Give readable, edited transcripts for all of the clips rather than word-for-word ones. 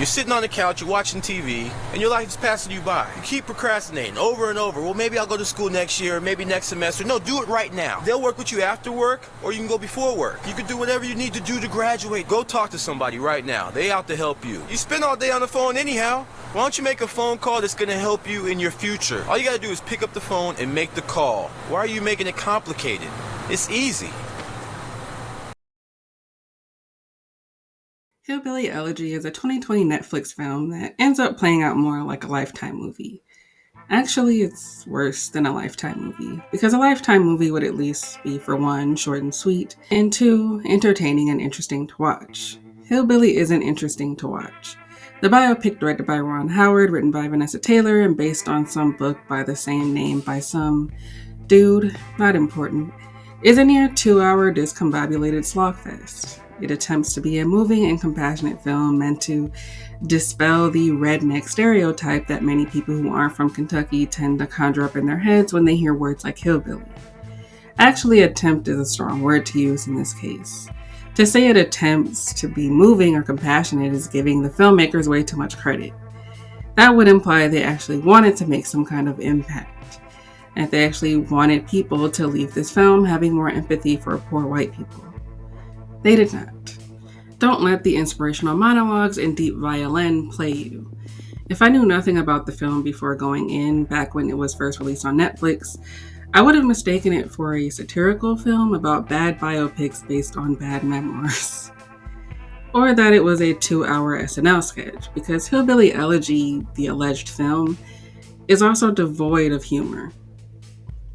You're sitting on the couch, you're watching TV, and your life is passing you by. You keep procrastinating over and over. Well, maybe I'll go to school next year, maybe next semester. No, do it right now. They'll work with you after work, or you can go before work. You can do whatever you need to do to graduate. Go talk to somebody right now. They out to help you. You spend all day on the phone anyhow. Why don't you make a phone call that's going to help you in your future? All you got to do is pick up the phone and make the call. Why are you making it complicated? It's easy. Hillbilly Elegy is a 2020 Netflix film that ends up playing out more like a Lifetime movie. Actually, it's worse than a Lifetime movie, because a Lifetime movie would at least be, for one, short and sweet, and two, entertaining and interesting to watch. Hillbilly isn't interesting to watch. The biopic directed by Ron Howard, written by Vanessa Taylor, and based on some book by the same name by some dude, not important, is a near 2-hour discombobulated slogfest. It attempts to be a moving and compassionate film meant to dispel the redneck stereotype that many people who aren't from Kentucky tend to conjure up in their heads when they hear words like hillbilly. Actually, attempt is a strong word to use in this case. To say it attempts to be moving or compassionate is giving the filmmakers way too much credit. That would imply they actually wanted to make some kind of impact, and they actually wanted people to leave this film having more empathy for poor white people. They did not. Don't let the inspirational monologues and deep violin play you. If I knew nothing about the film before going in, back when it was first released on Netflix, I would have mistaken it for a satirical film about bad biopics based on bad memoirs. Or that it was a 2-hour SNL sketch, because Hillbilly Elegy, the alleged film, is also devoid of humor.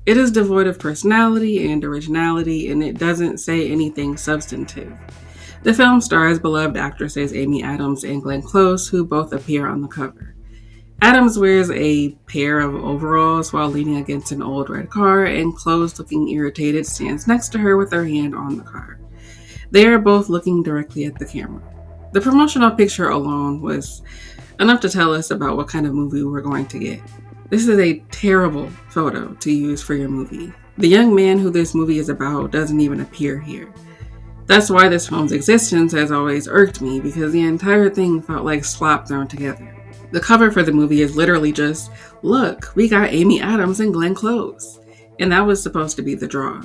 It is devoid of personality and originality, and it doesn't say anything substantive. The film stars beloved actresses Amy Adams and Glenn Close, who both appear on the cover. Adams wears a pair of overalls while leaning against an old red car, and Close, looking irritated, stands next to her with her hand on the car. They are both looking directly at the camera. The promotional picture alone was enough to tell us about what kind of movie we're going to get. This is a terrible photo to use for your movie. The young man who this movie is about doesn't even appear here. That's why this film's existence has always irked me, because the entire thing felt like slop thrown together. The cover for the movie is literally just, look, we got Amy Adams and Glenn Close. And that was supposed to be the draw.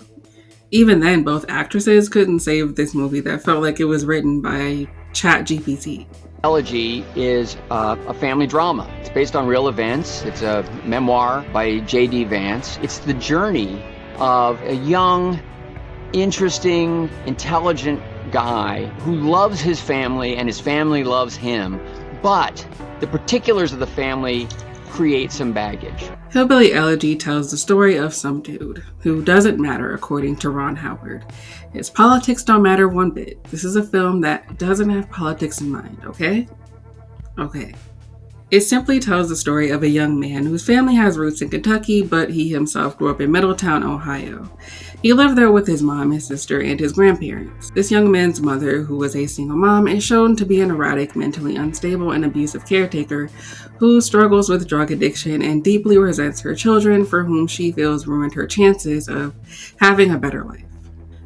Even then, both actresses couldn't save this movie that felt like it was written by ChatGPT. Elegy is a family drama. It's based on real events. It's a memoir by J.D. Vance. It's the journey of a young, interesting, intelligent guy who loves his family and his family loves him, but the particulars of the family create some baggage. Hillbilly Elegy tells the story of some dude who doesn't matter according to Ron Howard. His politics don't matter one bit. This is a film that doesn't have politics in mind, okay? Okay. It simply tells the story of a young man whose family has roots in Kentucky, but he himself grew up in Middletown, Ohio. He lived there with his mom, his sister, and his grandparents. This young man's mother, who was a single mom, is shown to be an erratic, mentally unstable, and abusive caretaker who struggles with drug addiction and deeply resents her children, for whom she feels ruined her chances of having a better life.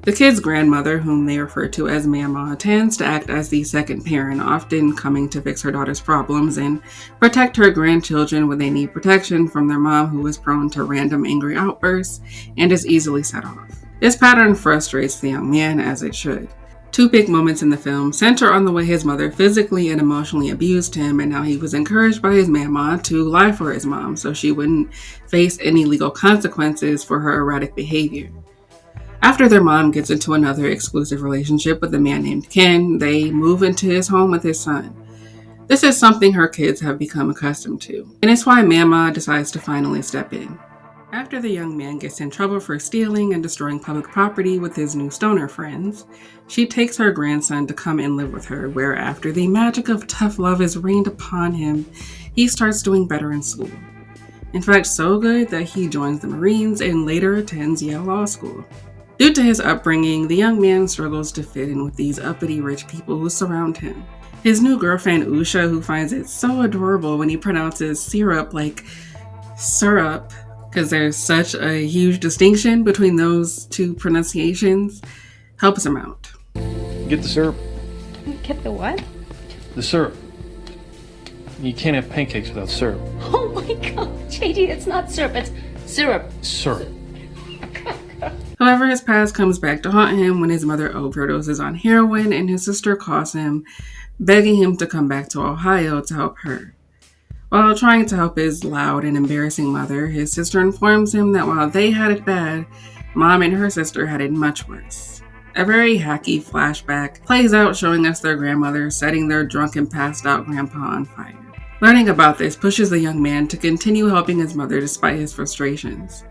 The kid's grandmother, whom they refer to as Mamaw, tends to act as the second parent, often coming to fix her daughter's problems and protect her grandchildren when they need protection from their mom, who is prone to random angry outbursts and is easily set off. This pattern frustrates the young man, as it should. Two big moments in the film center on the way his mother physically and emotionally abused him, and how he was encouraged by his mama to lie for his mom so she wouldn't face any legal consequences for her erratic behavior. After their mom gets into another exclusive relationship with a man named Ken, they move into his home with his son. This is something her kids have become accustomed to, and it's why Mama decides to finally step in. After the young man gets in trouble for stealing and destroying public property with his new stoner friends, she takes her grandson to come and live with her, where after the magic of tough love is rained upon him, he starts doing better in school. In fact, so good that he joins the Marines and later attends Yale Law School. Due to his upbringing, the young man struggles to fit in with these uppity rich people who surround him. His new girlfriend, Usha, who finds it so adorable when he pronounces syrup like syrup, because there's such a huge distinction between those two pronunciations, helps him out. Get the syrup. Get the what? The syrup. You can't have pancakes without syrup. Oh my God, JD, it's not syrup, it's syrup. Syrup. However, his past comes back to haunt him when his mother overdoses on heroin and his sister calls him, begging him to come back to Ohio to help her. While trying to help his loud and embarrassing mother, his sister informs him that while they had it bad, Mom and her sister had it much worse. A very hacky flashback plays out showing us their grandmother setting their drunken passed out grandpa on fire. Learning about this pushes the young man to continue helping his mother despite his frustrations.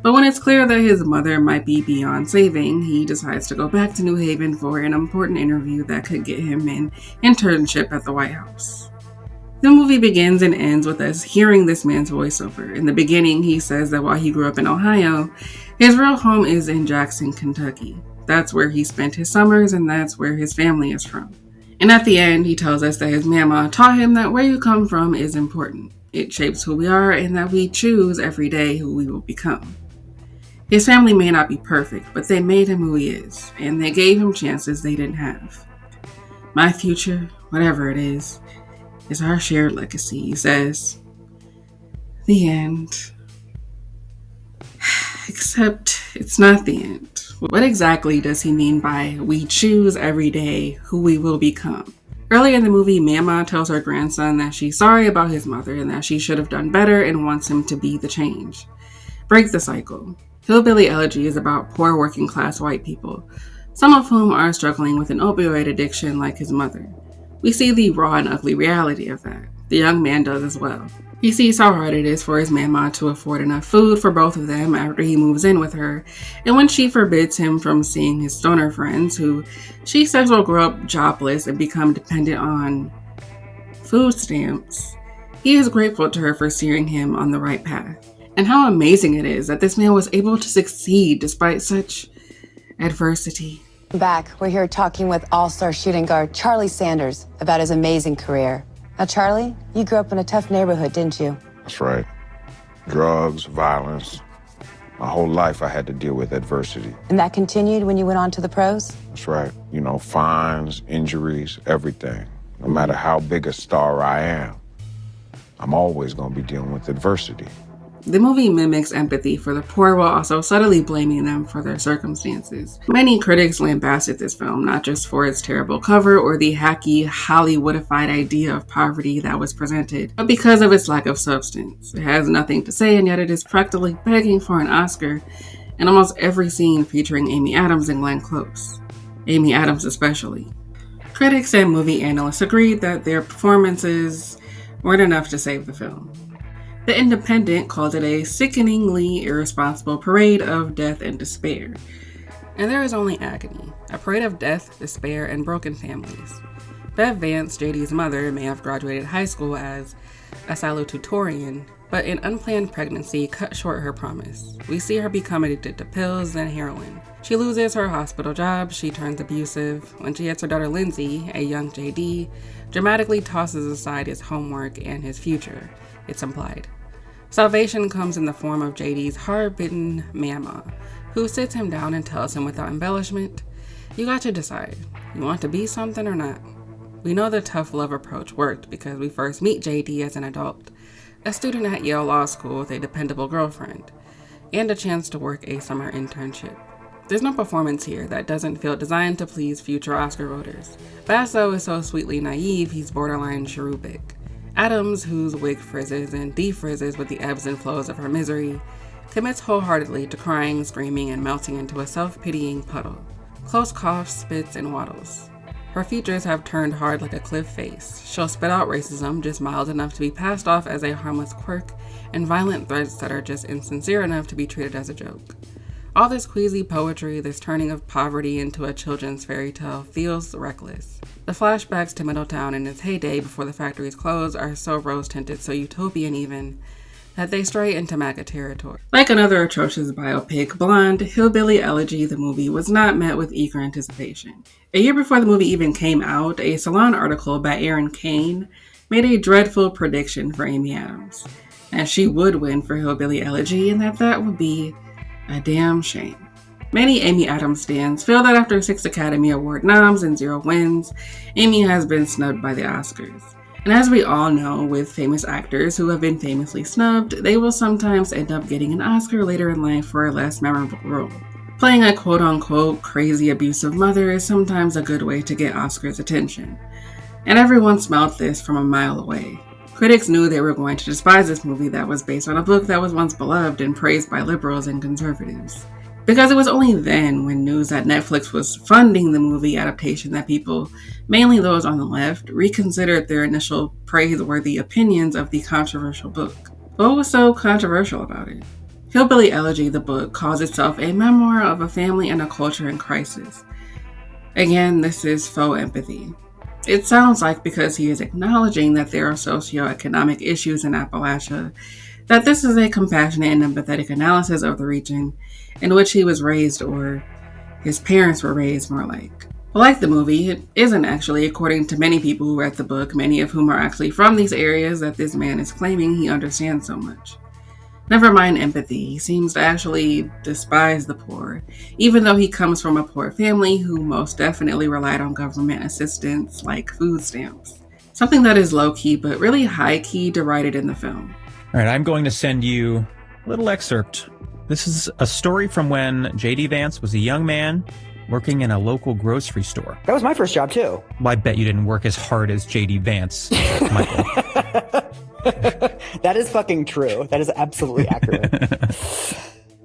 But when it's clear that his mother might be beyond saving, he decides to go back to New Haven for an important interview that could get him an internship at the White House. The movie begins and ends with us hearing this man's voiceover. In the beginning, he says that while he grew up in Ohio, his real home is in Jackson, Kentucky. That's where he spent his summers and that's where his family is from. And at the end, he tells us that his Mamaw taught him that where you come from is important. It shapes who we are and that we choose every day who we will become. His family may not be perfect, but they made him who he is, and they gave him chances they didn't have. My future, whatever it is our shared legacy, he says. The end. Except it's not the end. What exactly does he mean by we choose every day who we will become? Early in the movie, Mamaw tells her grandson that she's sorry about his mother and that she should have done better and wants him to be the change. Break the cycle. Hillbilly Elegy is about poor working class white people, some of whom are struggling with an opioid addiction like his mother. We see the raw and ugly reality of that. The young man does as well. He sees how hard it is for his Mamaw to afford enough food for both of them after he moves in with her, and when she forbids him from seeing his stoner friends, who she says will grow up jobless and become dependent on food stamps, he is grateful to her for steering him on the right path. And how amazing it is that this man was able to succeed despite such adversity. Back, we're here talking with all-star shooting guard Charlie Sanders about his amazing career. Now, Charlie, you grew up in a tough neighborhood, didn't you? That's right. Drugs, violence. My whole life I had to deal with adversity. And that continued when you went on to the pros? That's right. You know, fines, injuries, everything. No matter how big a star I am, I'm always going to be dealing with adversity. The movie mimics empathy for the poor while also subtly blaming them for their circumstances. Many critics lambasted this film, not just for its terrible cover or the hacky, Hollywoodified idea of poverty that was presented, but because of its lack of substance. It has nothing to say, and yet it is practically begging for an Oscar in almost every scene featuring Amy Adams and Glenn Close. Amy Adams especially. Critics and movie analysts agreed that their performances weren't enough to save the film. The Independent called it a sickeningly irresponsible parade of death and despair. And there is only agony, a parade of death, despair, and broken families. Bev Vance, J.D.'s mother, may have graduated high school as a salutatorian, but an unplanned pregnancy cut short her promise. We see her become addicted to pills and heroin. She loses her hospital job, she turns abusive. When she hits her daughter Lindsay, a young J.D. dramatically tosses aside his homework and his future. It's implied. Salvation comes in the form of J.D.'s hard-bitten Mamaw, who sits him down and tells him without embellishment, "You got to decide. You want to be something or not?" We know the tough love approach worked because we first meet J.D. as an adult, a student at Yale Law School with a dependable girlfriend, and a chance to work a summer internship. There's no performance here that doesn't feel designed to please future Oscar voters. Basso is so sweetly naive, he's borderline cherubic. Adams, whose wig frizzes and defrizzes with the ebbs and flows of her misery, commits wholeheartedly to crying, screaming, and melting into a self-pitying puddle. Close coughs, spits, and waddles. Her features have turned hard like a cliff face. She'll spit out racism just mild enough to be passed off as a harmless quirk, and violent threats that are just insincere enough to be treated as a joke. All this queasy poetry, this turning of poverty into a children's fairy tale, feels reckless. The flashbacks to Middletown in its heyday before the factories closed are so rose-tinted, so utopian even, that they stray into MAGA territory. Like another atrocious biopic, Blonde, Hillbilly Elegy, the movie, was not met with eager anticipation. A year before the movie even came out, a Salon article by Aaron Kane made a dreadful prediction for Amy Adams, and she would win for Hillbilly Elegy, and that would be a damn shame. Many Amy Adams fans feel that after 6 Academy Award noms and 0 wins, Amy has been snubbed by the Oscars. And as we all know, with famous actors who have been famously snubbed, they will sometimes end up getting an Oscar later in life for a less memorable role. Playing a quote-unquote crazy abusive mother is sometimes a good way to get Oscar's attention. And everyone smelled this from a mile away. Critics knew they were going to despise this movie that was based on a book that was once beloved and praised by liberals and conservatives. Because it was only then, when news that Netflix was funding the movie adaptation, that people, mainly those on the left, reconsidered their initial praiseworthy opinions of the controversial book. What was so controversial about it? Hillbilly Elegy, the book, calls itself a memoir of a family and a culture in crisis. Again, this is faux empathy. It sounds like because he is acknowledging that there are socioeconomic issues in Appalachia, that this is a compassionate and empathetic analysis of the region in which he was raised, or his parents were raised, more like. But like the movie, it isn't actually, according to many people who read the book, many of whom are actually from these areas that this man is claiming he understands so much. Never mind empathy, he seems to actually despise the poor, even though he comes from a poor family who most definitely relied on government assistance like food stamps. Something that is low-key but really high-key derided in the film. All right, I'm going to send you a little excerpt. This is a story from when J.D. Vance was a young man working in a local grocery store. That was my first job, too. Well, I bet you didn't work as hard as J.D. Vance, Michael. That is fucking true. That is absolutely accurate.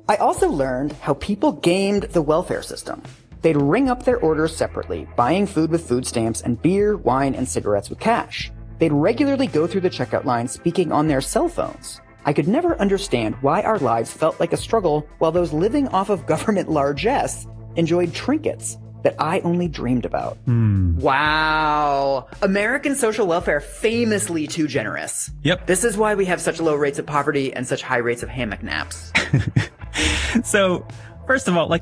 I also learned how people gamed the welfare system. They'd ring up their orders separately, buying food with food stamps and beer, wine, and cigarettes with cash. They'd regularly go through the checkout line speaking on their cell phones. I could never understand why our lives felt like a struggle while those living off of government largesse enjoyed trinkets that I only dreamed about. Wow. American social welfare famously too generous. Yep. This is why we have such low rates of poverty and such high rates of hammock naps. So, first of all,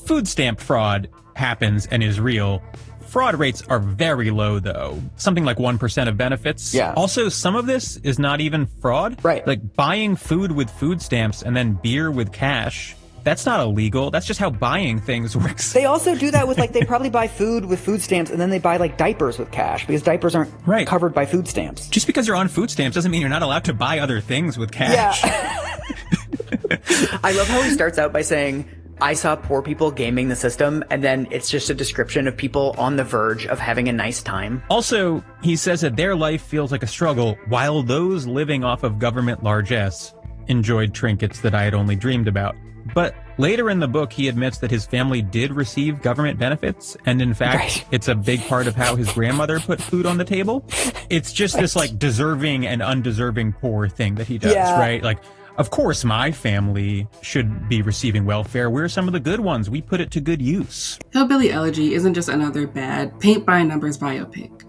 food stamp fraud happens and is real. Fraud rates are very low, though. Something like 1% of benefits. Yeah. Also, some of this is not even fraud. Right. Like buying food with food stamps and then beer with cash. That's not illegal. That's just how buying things works. They also do that with, they probably buy food with food stamps and then they buy, diapers with cash because diapers aren't covered by food stamps. Just because you're on food stamps doesn't mean you're not allowed to buy other things with cash. Yeah. I love how he starts out by saying, I saw poor people gaming the system, and then it's just a description of people on the verge of having a nice time. Also, he says that their life feels like a struggle, while those living off of government largesse enjoyed trinkets that I had only dreamed about. But later in the book, he admits that his family did receive government benefits, and in fact, it's a big part of how his grandmother put food on the table. It's just this, deserving and undeserving poor thing that he does, right? Of course, my family should be receiving welfare. We're some of the good ones. We put it to good use. Hillbilly Elegy isn't just another bad paint-by-numbers biopic.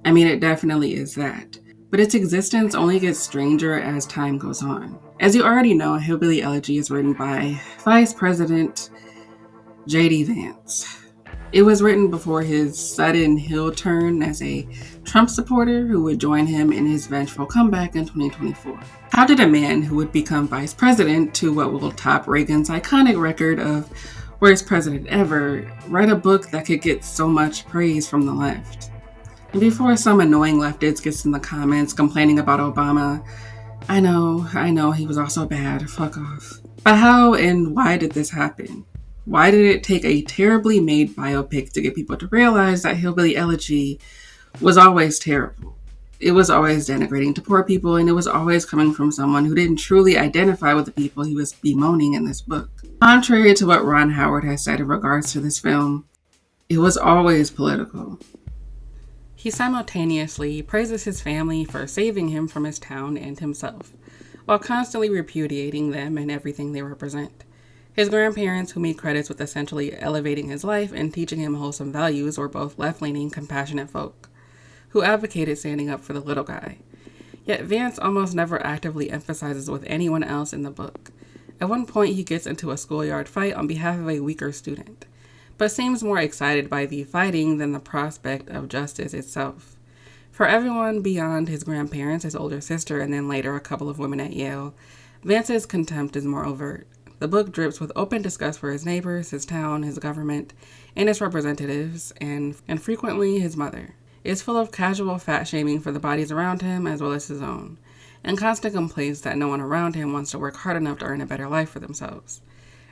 I mean, it definitely is that. But its existence only gets stranger as time goes on. As you already know, Hillbilly Elegy is written by Vice President J.D. Vance. It was written before his sudden heel turn as a Trump supporter who would join him in his vengeful comeback in 2024. How did a man who would become vice president to what will top Reagan's iconic record of worst president ever write a book that could get so much praise from the left? And before some annoying leftist gets in the comments complaining about Obama, I know he was also bad, fuck off. But how and why did this happen? Why did it take a terribly made biopic to get people to realize that Hillbilly Elegy was always terrible? It was always denigrating to poor people, and it was always coming from someone who didn't truly identify with the people he was bemoaning in this book. Contrary to what Ron Howard has said in regards to this film, it was always political. He simultaneously praises his family for saving him from his town and himself, while constantly repudiating them and everything they represent. His grandparents, whom he credits with essentially elevating his life and teaching him wholesome values, were both left-leaning, compassionate folk who advocated standing up for the little guy. Yet Vance almost never actively emphasizes with anyone else in the book. At one point, he gets into a schoolyard fight on behalf of a weaker student, but seems more excited by the fighting than the prospect of justice itself. For everyone beyond his grandparents, his older sister, and then later a couple of women at Yale, Vance's contempt is more overt. The book drips with open disgust for his neighbors, his town, his government, and its representatives, and frequently his mother. is full of casual fat shaming for the bodies around him as well as his own, and constant complaints that no one around him wants to work hard enough to earn a better life for themselves.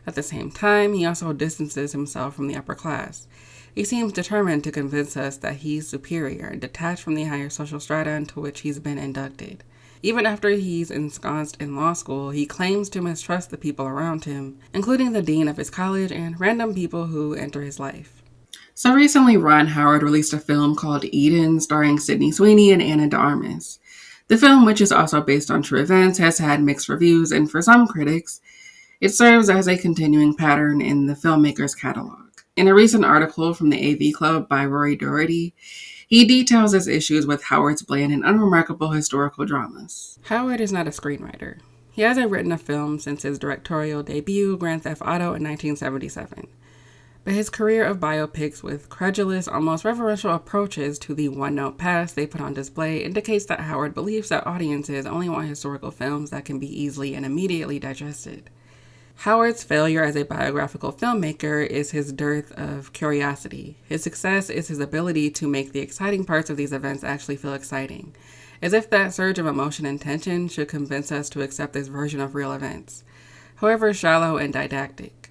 At the same time, he also distances himself from the upper class. He seems determined to convince us that he's superior and detached from the higher social strata into which he's been inducted. Even after he's ensconced in law school, he claims to mistrust the people around him, including the dean of his college and random people who enter his life. So recently, Ron Howard released a film called Eden, starring Sydney Sweeney and Ana de Armas. The film, which is also based on true events, has had mixed reviews, and for some critics, it serves as a continuing pattern in the filmmaker's catalog. In a recent article from the AV Club by Rory Doherty, he details his issues with Howard's bland and unremarkable historical dramas. Howard is not a screenwriter. He hasn't written a film since his directorial debut, Grand Theft Auto, in 1977. But his career of biopics with credulous, almost reverential approaches to the one-note past they put on display indicates that Howard believes that audiences only want historical films that can be easily and immediately digested. Howard's failure as a biographical filmmaker is his dearth of curiosity. His success is his ability to make the exciting parts of these events actually feel exciting, as if that surge of emotion and tension should convince us to accept this version of real events, however shallow and didactic.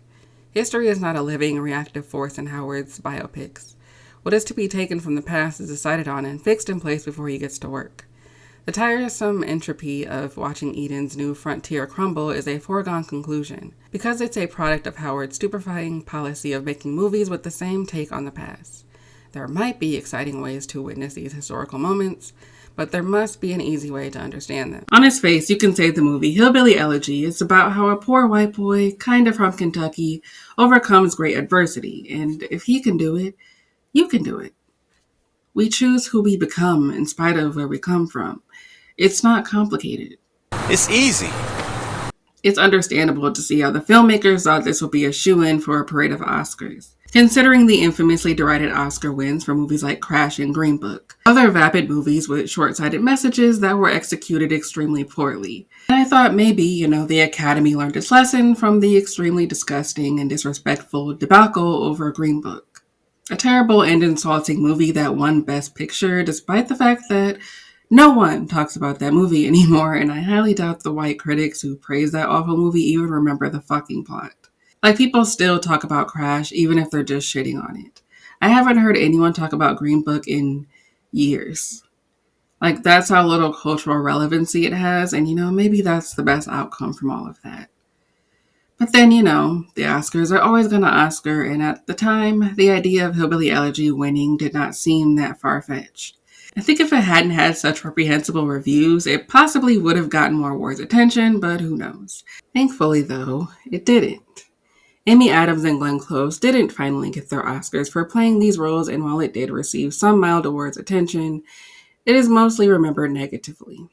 History is not a living, reactive force in Howard's biopics. What is to be taken from the past is decided on and fixed in place before he gets to work. The tiresome entropy of watching Eden's new frontier crumble is a foregone conclusion, because it's a product of Howard's stupefying policy of making movies with the same take on the past. There might be exciting ways to witness these historical moments, but there must be an easy way to understand them. On its face, you can say the movie Hillbilly Elegy is about how a poor white boy, kind of from Kentucky, overcomes great adversity, and if he can do it, you can do it. We choose who we become in spite of where we come from. It's not complicated. It's easy. It's understandable to see how the filmmakers thought this would be a shoo-in for a parade of Oscars, considering the infamously derided Oscar wins for movies like Crash and Green Book, other vapid movies with short-sighted messages that were executed extremely poorly. And I thought maybe, the Academy learned its lesson from the extremely disgusting and disrespectful debacle over Green Book. A terrible and insulting movie that won Best Picture, despite the fact that no one talks about that movie anymore, and I highly doubt the white critics who praise that awful movie even remember the fucking plot. Like, people still talk about Crash, even if they're just shitting on it. I haven't heard anyone talk about Green Book in years. Like, that's how little cultural relevancy it has, and maybe that's the best outcome from all of that. But then, the Oscars are always going to Oscar, and at the time, the idea of Hillbilly Elegy winning did not seem that far-fetched. I think if it hadn't had such reprehensible reviews, it possibly would have gotten more awards attention, but who knows. Thankfully, though, it didn't. Amy Adams and Glenn Close didn't finally get their Oscars for playing these roles, and while it did receive some mild awards attention, it is mostly remembered negatively.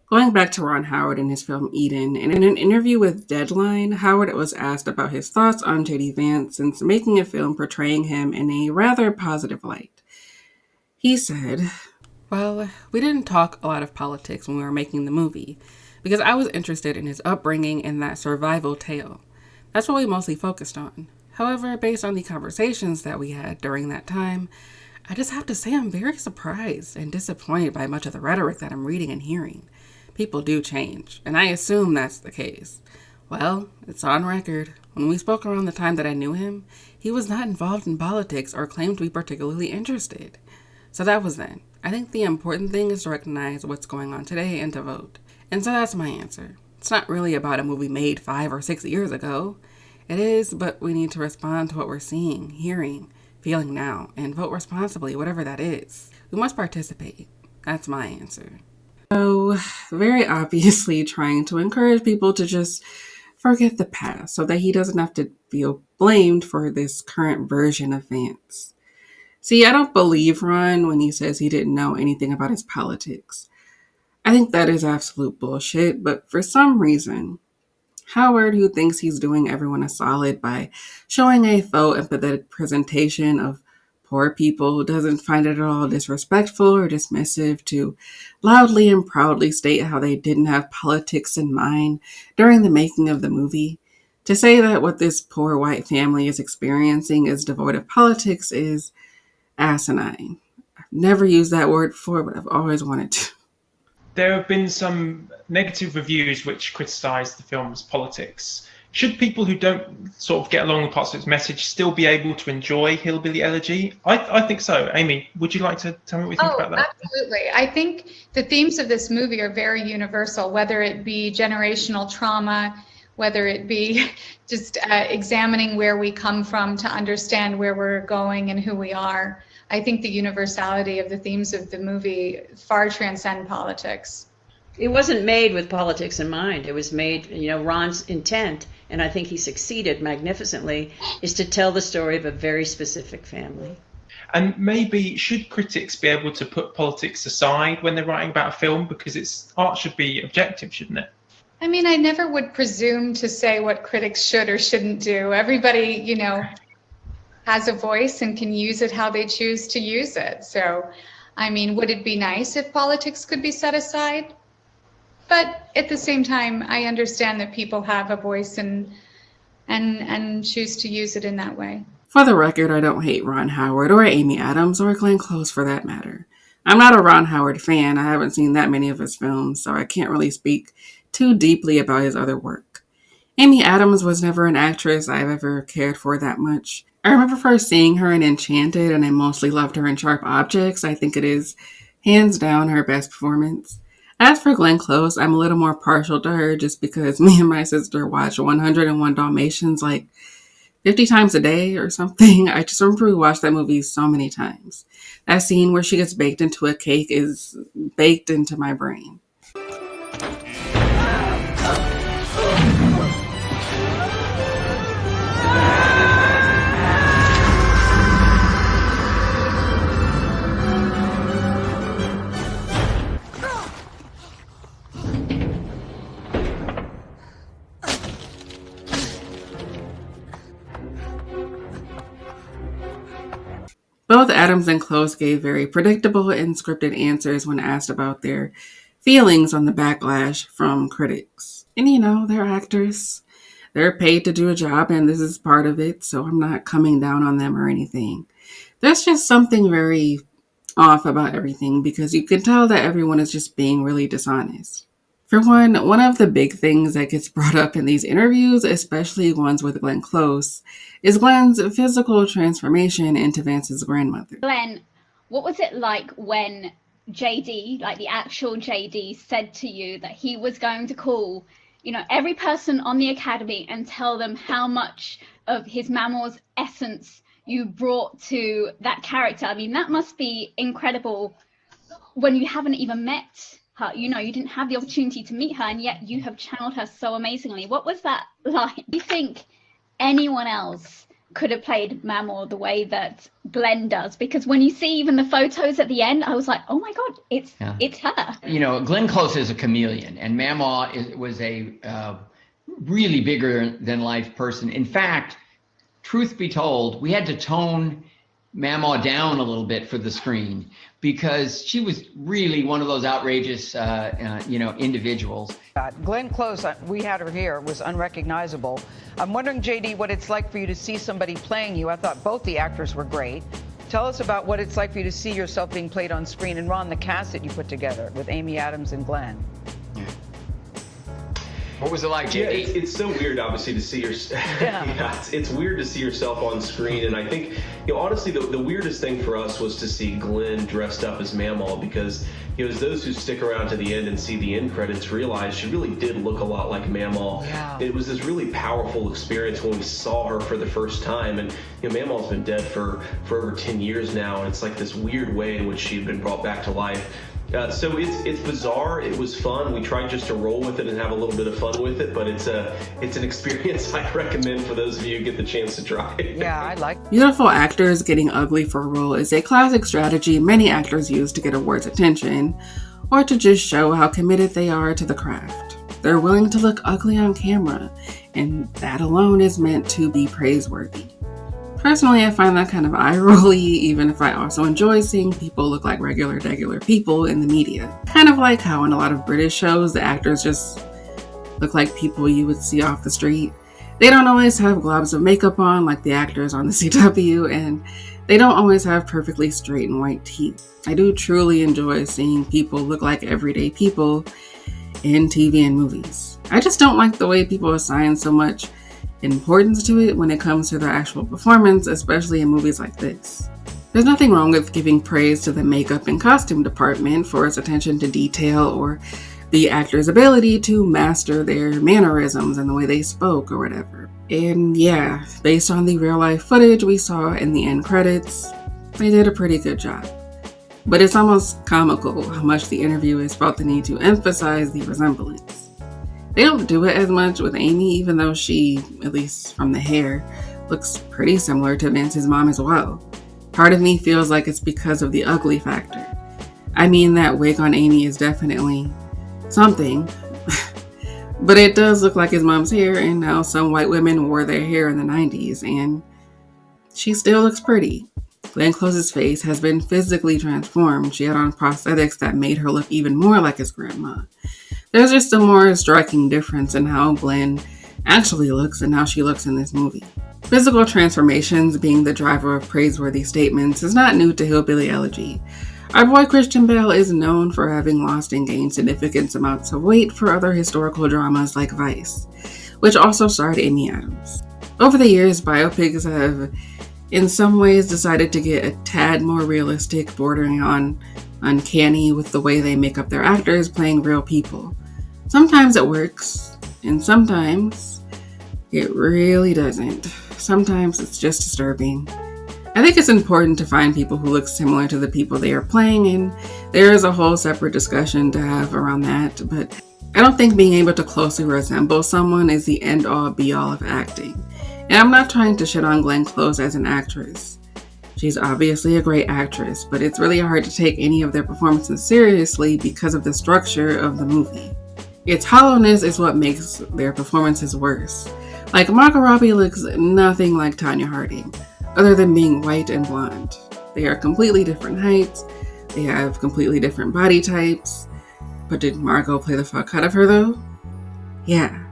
Going back to Ron Howard and his film Eden, in an interview with Deadline, Howard was asked about his thoughts on J.D Vance since making a film portraying him in a rather positive light. He said, "Well, we didn't talk a lot of politics when we were making the movie, because I was interested in his upbringing and that survival tale. That's what we mostly focused on. However, based on the conversations that we had during that time, I just have to say I'm very surprised and disappointed by much of the rhetoric that I'm reading and hearing. People do change, and I assume that's the case. Well, it's on record. When we spoke around the time that I knew him, he was not involved in politics or claimed to be particularly interested. So that was then. I think the important thing is to recognize what's going on today and to vote. And so that's my answer. It's not really about a movie made 5 or 6 years ago. It is, but we need to respond to what we're seeing, hearing, feeling now, and vote responsibly, whatever that is. We must participate. That's my answer." So, very obviously trying to encourage people to just forget the past so that he doesn't have to feel blamed for this current version of Vance. See, I don't believe Ron when he says he didn't know anything about his politics. I think that is absolute bullshit, but for some reason, Howard, who thinks he's doing everyone a solid by showing a faux empathetic presentation of poor people, doesn't find it at all disrespectful or dismissive to loudly and proudly state how they didn't have politics in mind during the making of the movie. To say that what this poor white family is experiencing is devoid of politics is asinine. I Never used that word before, but I've always wanted to. There have been some negative reviews which criticise the film's politics. Should people who don't sort of get along with parts of its message still be able to enjoy Hillbilly Elegy? I think so. Amy, would you like to tell me what you think about that? Absolutely. I think the themes of this movie are very universal, whether it be generational trauma, whether it be just examining where we come from to understand where we're going and who we are. I think the universality of the themes of the movie far transcend politics. It wasn't made with politics in mind. It was made, Ron's intent, and I think he succeeded magnificently, is to tell the story of a very specific family. And maybe should critics be able to put politics aside when they're writing about a film? Because art should be objective, shouldn't it? I mean, I never would presume to say what critics should or shouldn't do. Everybody, has a voice and can use it how they choose to use it. So, I mean, would it be nice if politics could be set aside? But at the same time, I understand that people have a voice and choose to use it in that way. For the record, I don't hate Ron Howard or Amy Adams or Glenn Close for that matter. I'm not a Ron Howard fan. I haven't seen that many of his films, so I can't really speak too deeply about his other work. Amy Adams was never an actress I've ever cared for that much. I remember first seeing her in Enchanted, and I mostly loved her in Sharp Objects. I think it is, hands down, her best performance. As for Glenn Close, I'm a little more partial to her just because me and my sister watch 101 Dalmatians like 50 times a day or something. I just remember we watched that movie so many times. That scene where she gets baked into a cake is baked into my brain. Both Adams and Close gave very predictable and scripted answers when asked about their feelings on the backlash from critics. And they're actors. They're paid to do a job, and this is part of it, so I'm not coming down on them or anything. There's just something very off about everything because you can tell that everyone is just being really dishonest. For one of the big things that gets brought up in these interviews, especially ones with Glenn Close, is Glenn's physical transformation into Vance's grandmother. Glenn, what was it like when JD, like the actual JD, said to you that he was going to call, every person on the academy and tell them how much of his Mamaw's essence you brought to that character? I mean, that must be incredible when you haven't even met her. You didn't have the opportunity to meet her, and yet you have channeled her so amazingly. What was that like? Do you think anyone else could have played Mamaw the way that Glenn does? Because when you see even the photos at the end, I was like, oh my God, it's her. Glenn Close is a chameleon, and Mamaw was a really bigger than life person. In fact, truth be told, we had to tone Mamaw down a little bit for the screen because she was really one of those outrageous, individuals. Glenn Close, we had her here, was unrecognizable. I'm wondering, JD, what it's like for you to see somebody playing you. I thought both the actors were great. Tell us about what it's like for you to see yourself being played on screen, and Ron, the cast that you put together with Amy Adams and Glenn. What was it like, JD? Yeah, it's so weird, obviously, to see yourself. It's weird to see yourself on screen, and I think, honestly, the weirdest thing for us was to see Glenn dressed up as Mamaw, because, as those who stick around to the end and see the end credits realize she really did look a lot like Mamaw. Yeah. It was this really powerful experience when we saw her for the first time, and Mamaw's been dead for over 10 years now, and it's like this weird way in which she'd been brought back to life. So it's bizarre. It was fun. We tried just to roll with it and have a little bit of fun with it, but it's an experience I'd recommend for those of you who get the chance to try it. Yeah, I like. Beautiful actors getting ugly for a role is a classic strategy many actors use to get awards attention, or to just show how committed they are to the craft. They're willing to look ugly on camera, and that alone is meant to be praiseworthy. Personally, I find that kind of eye-rolly, even if I also enjoy seeing people look like regular people in the media. Kind of like how in a lot of British shows, the actors just look like people you would see off the street. They don't always have globs of makeup on like the actors on the CW, and they don't always have perfectly straight and white teeth. I do truly enjoy seeing people look like everyday people in TV and movies. I just don't like the way people assign so much importance to it when it comes to their actual performance, especially in movies like this. There's nothing wrong with giving praise to the makeup and costume department for its attention to detail or the actor's ability to master their mannerisms and the way they spoke or whatever. And yeah, based on the real life footage we saw in the end credits, they did a pretty good job. But it's almost comical how much the interviewers felt the need to emphasize the resemblance. They don't do it as much with Amy, even though she, at least from the hair, looks pretty similar to Vance's mom as well. Part of me feels like it's because of the ugly factor. I mean, that wig on Amy is definitely something, but it does look like his mom's hair, and how some white women wore their hair in the 90s, and she still looks pretty. Glenn Close's face has been physically transformed. She had on prosthetics that made her look even more like his grandma. There's just a more striking difference in how Glenn actually looks and how she looks in this movie. Physical transformations being the driver of praiseworthy statements is not new to Hillbilly Elegy. Our boy Christian Bale is known for having lost and gained significant amounts of weight for other historical dramas like Vice, which also starred Amy Adams. Over the years, biopics have in some ways decided to get a tad more realistic, bordering on uncanny with the way they make up their actors playing real people. Sometimes it works, and sometimes it really doesn't. Sometimes it's just disturbing. I think it's important to find people who look similar to the people they are playing, and there is a whole separate discussion to have around that, but I don't think being able to closely resemble someone is the end-all be-all of acting. And I'm not trying to shit on Glenn Close as an actress. She's obviously a great actress, but it's really hard to take any of their performances seriously because of the structure of the movie. Its hollowness is what makes their performances worse. Like, Margot Robbie looks nothing like Tanya Harding, other than being white and blonde. They are completely different heights, they have completely different body types, but did Margot play the fuck out of her though? Yeah,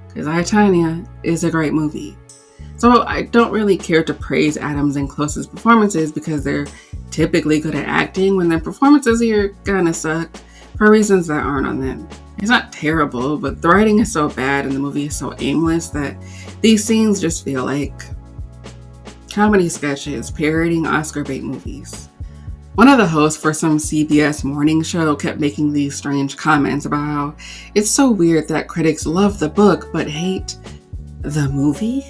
because I, Tanya is a great movie. So I don't really care to praise Adams and Close's performances because they're typically good at acting when their performances here kinda suck for reasons that aren't on them. It's not terrible, but the writing is so bad and the movie is so aimless that these scenes just feel like comedy sketches parodying Oscar bait movies. One of the hosts for some CBS morning show kept making these strange comments about how it's so weird that critics love the book but hate the movie.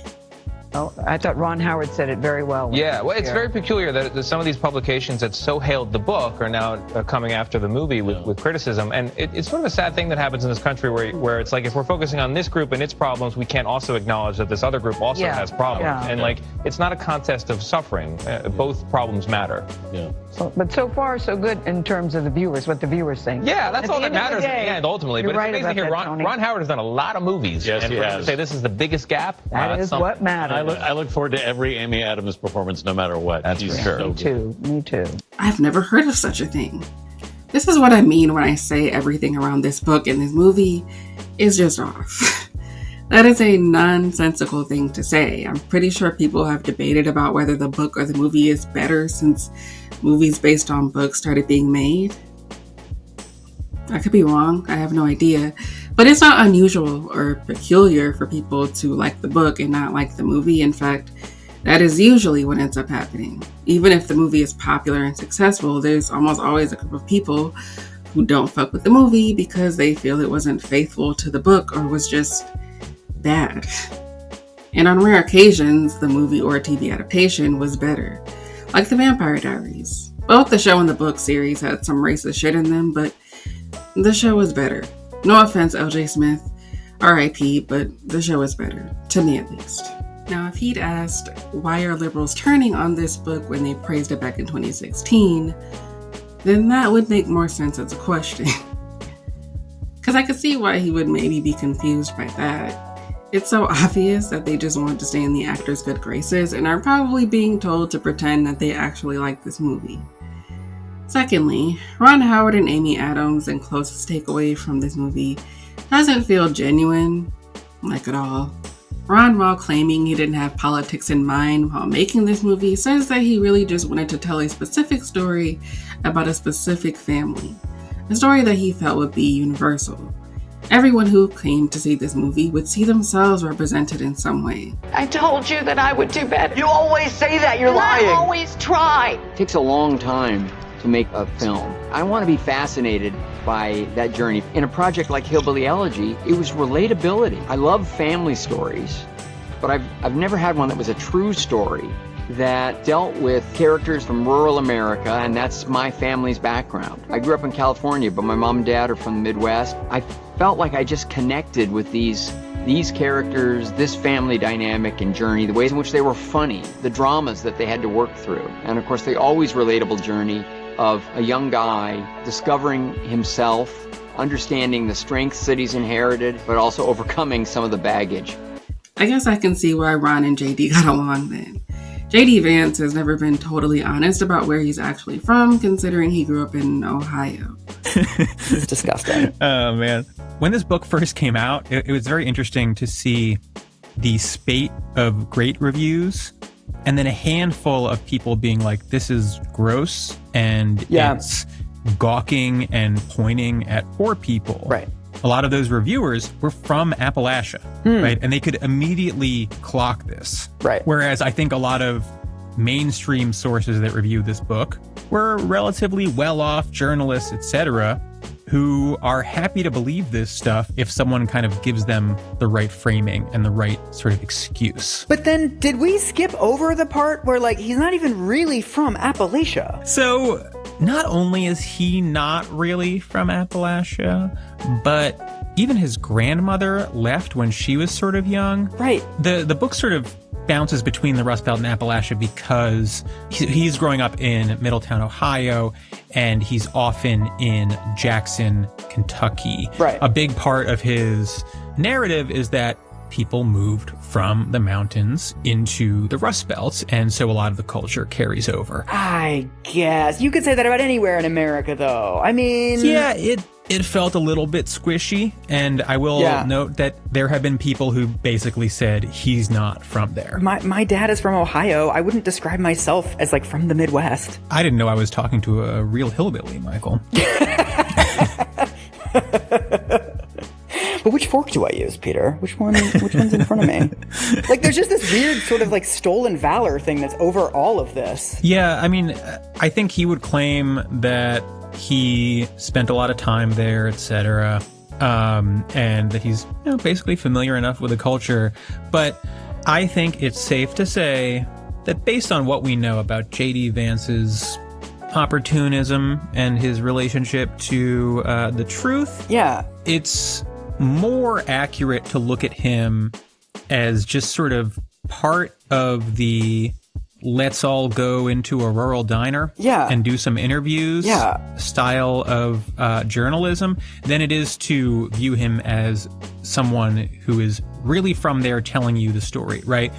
Oh, I thought Ron Howard said it very well. Yeah, well, it's very peculiar that some of these publications that so hailed the book are now coming after the movie with criticism. And it's sort of a sad thing that happens in this country where it's like, if we're focusing on this group and its problems, we can't also acknowledge that this other group also has problems. Yeah. And like, it's not a contest of suffering. Both problems matter. Yeah. But so far, so good in terms of the viewers, what the viewers think. Yeah, that's all that matters in the end, ultimately. But it's right amazing here. Ron Howard has done a lot of movies. Yes, and he for him has. to say this is the biggest gap. That is what matters. I look forward to every Amy Adams performance, no matter what. That's for sure. Me too. I've never heard of such a thing. This is what I mean when I say everything around this book and this movie is just off. That is a nonsensical thing to say. I'm pretty sure people have debated about whether the book or the movie is better since movies based on books started being made. I could be wrong, I have no idea. But it's not unusual or peculiar for people to like the book and not like the movie. In fact, that is usually what ends up happening. Even if the movie is popular and successful, there's almost always a group of people who don't fuck with the movie because they feel it wasn't faithful to the book or was just bad. And on rare occasions, the movie or TV adaptation was better. Like The Vampire Diaries. Both the show and the book series had some racist shit in them, but the show was better. No offense, LJ Smith, RIP, but the show is better. To me, at least. Now, if he'd asked, why are liberals turning on this book when they praised it back in 2016, then that would make more sense as a question. Because I could see why he would maybe be confused by that. It's so obvious that they just want to stay in the actors' good graces and are probably being told to pretend that they actually like this movie. Secondly, Ron Howard and Amy Adams and Close's takeaway from this movie doesn't feel genuine, like at all. Ron, while claiming he didn't have politics in mind while making this movie, says that he really just wanted to tell a specific story about a specific family, a story that he felt would be universal. Everyone who came to see this movie would see themselves represented in some way. I told you that I would do better. You always say that, you're lying. I always try. It takes a long time to make a film. I want to be fascinated by that journey. In a project like Hillbilly Elegy, it was relatability. I love family stories, but I've never had one that was a true story that dealt with characters from rural America, and that's my family's background. I grew up in California, but my mom and dad are from the Midwest. I felt like I just connected with these characters, this family dynamic and journey, the ways in which they were funny, the dramas that they had to work through, and of course the always relatable journey of a young guy discovering himself, understanding the strengths that he's inherited, but also overcoming some of the baggage. I guess I can see why Ron and JD got along then. J.D. Vance has never been totally honest about where he's actually from, considering he grew up in Ohio. It's disgusting. Oh, man. When this book first came out, it was very interesting to see the spate of great reviews and then a handful of people being like, this is gross and it's gawking and pointing at poor people. Right. A lot of those reviewers were from Appalachia, right? And they could immediately clock this. Right. Whereas I think a lot of mainstream sources that reviewed this book were relatively well-off journalists, etc., who are happy to believe this stuff if someone kind of gives them the right framing and the right sort of excuse. But then did we skip over the part where, like, he's not even really from Appalachia? So not only is he not really from Appalachia, but even his grandmother left when she was sort of young. Right. The book sort of bounces between the Rust Belt and Appalachia because he's growing up in Middletown, Ohio, and he's often in Jackson, Kentucky. Right. A big part of his narrative is that people moved from the mountains into the Rust Belt, and so a lot of the culture carries over. I guess. You could say that about anywhere in America, though. I mean... Yeah, it felt a little bit squishy, and I will note that there have been people who basically said he's not from there. My dad is from Ohio. I wouldn't describe myself as, like, from the Midwest. I didn't know I was talking to a real hillbilly, Michael. But which fork do I use, Peter? Which one's in front of me? Like, there's just this weird sort of, like, stolen valor thing that's over all of this. Yeah, I mean, I think he would claim that he spent a lot of time there, etc., and that he's basically familiar enough with the culture. But I think it's safe to say that based on what we know about J.D. Vance's opportunism and his relationship to the truth, it's more accurate to look at him as just sort of part of the let's all go into a rural diner and do some interviews style of journalism than it is to view him as someone who is really from there telling you the story, right?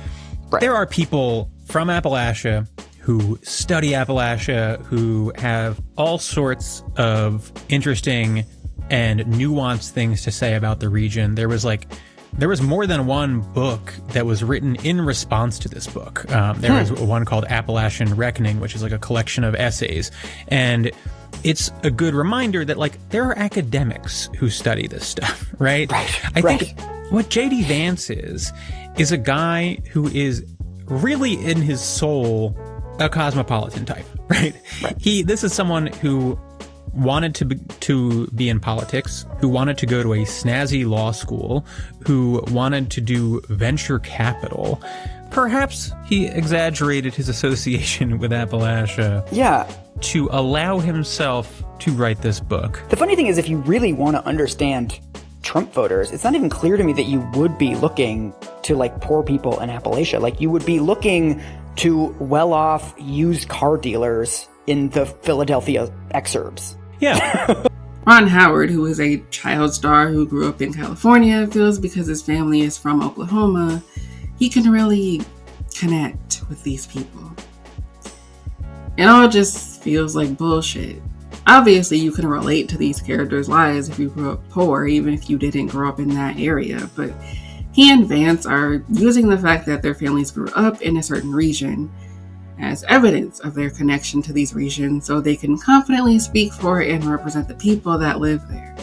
There are people from Appalachia who study Appalachia, who have all sorts of interesting and nuanced things to say about the region. There was more than one book that was written in response to this book. There was one called Appalachian Reckoning, which is like a collection of essays. And it's a good reminder that, like, there are academics who study this stuff, right? I think what J.D. Vance is a guy who is really in his soul a cosmopolitan type, right? This is someone who wanted to be in politics, who wanted to go to a snazzy law school, who wanted to do venture capital. Perhaps he exaggerated his association with Appalachia to allow himself to write this book. The funny thing is, if you really want to understand Trump voters, it's not even clear to me that you would be looking to, like, poor people in Appalachia. Like, you would be looking to well-off used car dealers in the Philadelphia exurbs. Yeah. Ron Howard, who is a child star who grew up in California, feels because his family is from Oklahoma, he can really connect with these people. It all just feels like bullshit. Obviously, you can relate to these characters' lives if you grew up poor, even if you didn't grow up in that area, but He and Vance are using the fact that their families grew up in a certain region as evidence of their connection to these regions so they can confidently speak for and represent the people that live there.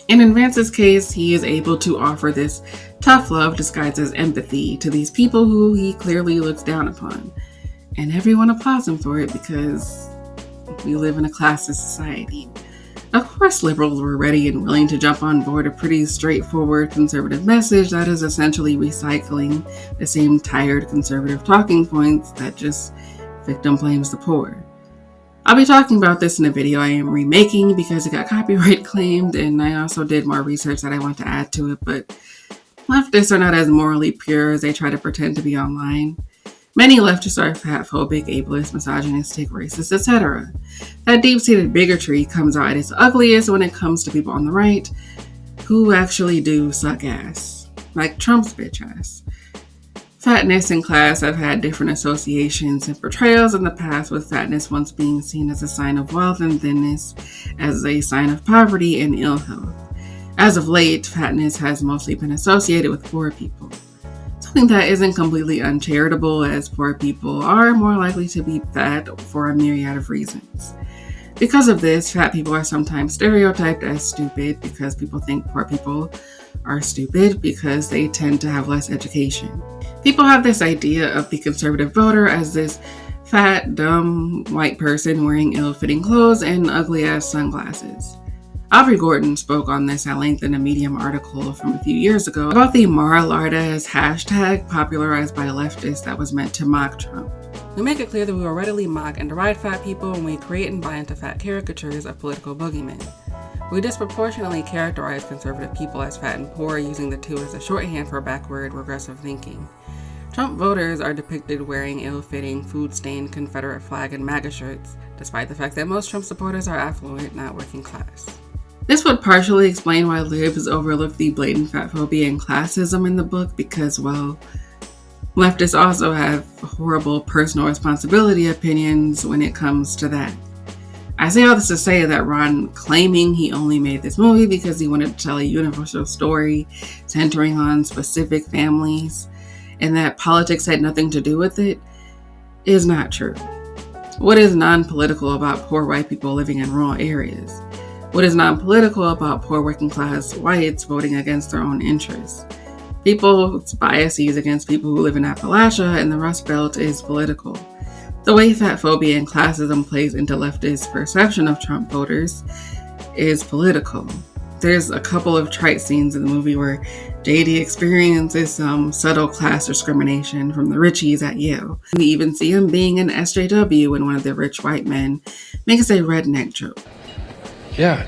And in Vance's case, he is able to offer this tough love disguised as empathy to these people who he clearly looks down upon. And everyone applauds him for it because we live in a classist society. Of course, liberals were ready and willing to jump on board a pretty straightforward conservative message that is essentially recycling the same tired conservative talking points that just victim blames the poor. I'll be talking about this in a video I am remaking because it got copyright claimed, and I also did more research that I want to add to it, but leftists are not as morally pure as they try to pretend to be online. Many leftists are fatphobic, ableist, misogynistic, racist, etc. That deep-seated bigotry comes out at its ugliest when it comes to people on the right who actually do suck ass, like Trump's bitch ass. Fatness and class have had different associations and portrayals in the past, with fatness once being seen as a sign of wealth and thinness as a sign of poverty and ill health. As of late, fatness has mostly been associated with poor people. Something that isn't completely uncharitable, as poor people are more likely to be fat for a myriad of reasons. Because of this, fat people are sometimes stereotyped as stupid because people think poor people are stupid because they tend to have less education. People have this idea of the conservative voter as this fat, dumb, white person wearing ill-fitting clothes and ugly-ass sunglasses. Aubrey Gordon spoke on this at length in a Medium article from a few years ago about the Mar-a-Lago hashtag popularized by leftists that was meant to mock Trump. We make it clear that we will readily mock and deride fat people when we create and buy into fat caricatures of political boogeymen. We disproportionately characterize conservative people as fat and poor, using the two as a shorthand for backward, regressive thinking. Trump voters are depicted wearing ill-fitting, food-stained Confederate flag and MAGA shirts, despite the fact that most Trump supporters are affluent, not working class. This would partially explain why libs overlook the blatant fatphobia and classism in the book because, well, leftists also have horrible personal responsibility opinions when it comes to that. I say all this to say that Ron claiming he only made this movie because he wanted to tell a universal story centering on specific families and that politics had nothing to do with it is not true. What is non-political about poor white people living in rural areas? What is non-political about poor working class whites voting against their own interests? People's biases against people who live in Appalachia and the Rust Belt is political. The way fatphobia and classism plays into leftist perception of Trump voters is political. There's a couple of trite scenes in the movie where J.D. experiences some subtle class discrimination from the richies at Yale. We even see him being an SJW when one of the rich white men makes a redneck joke. Yeah,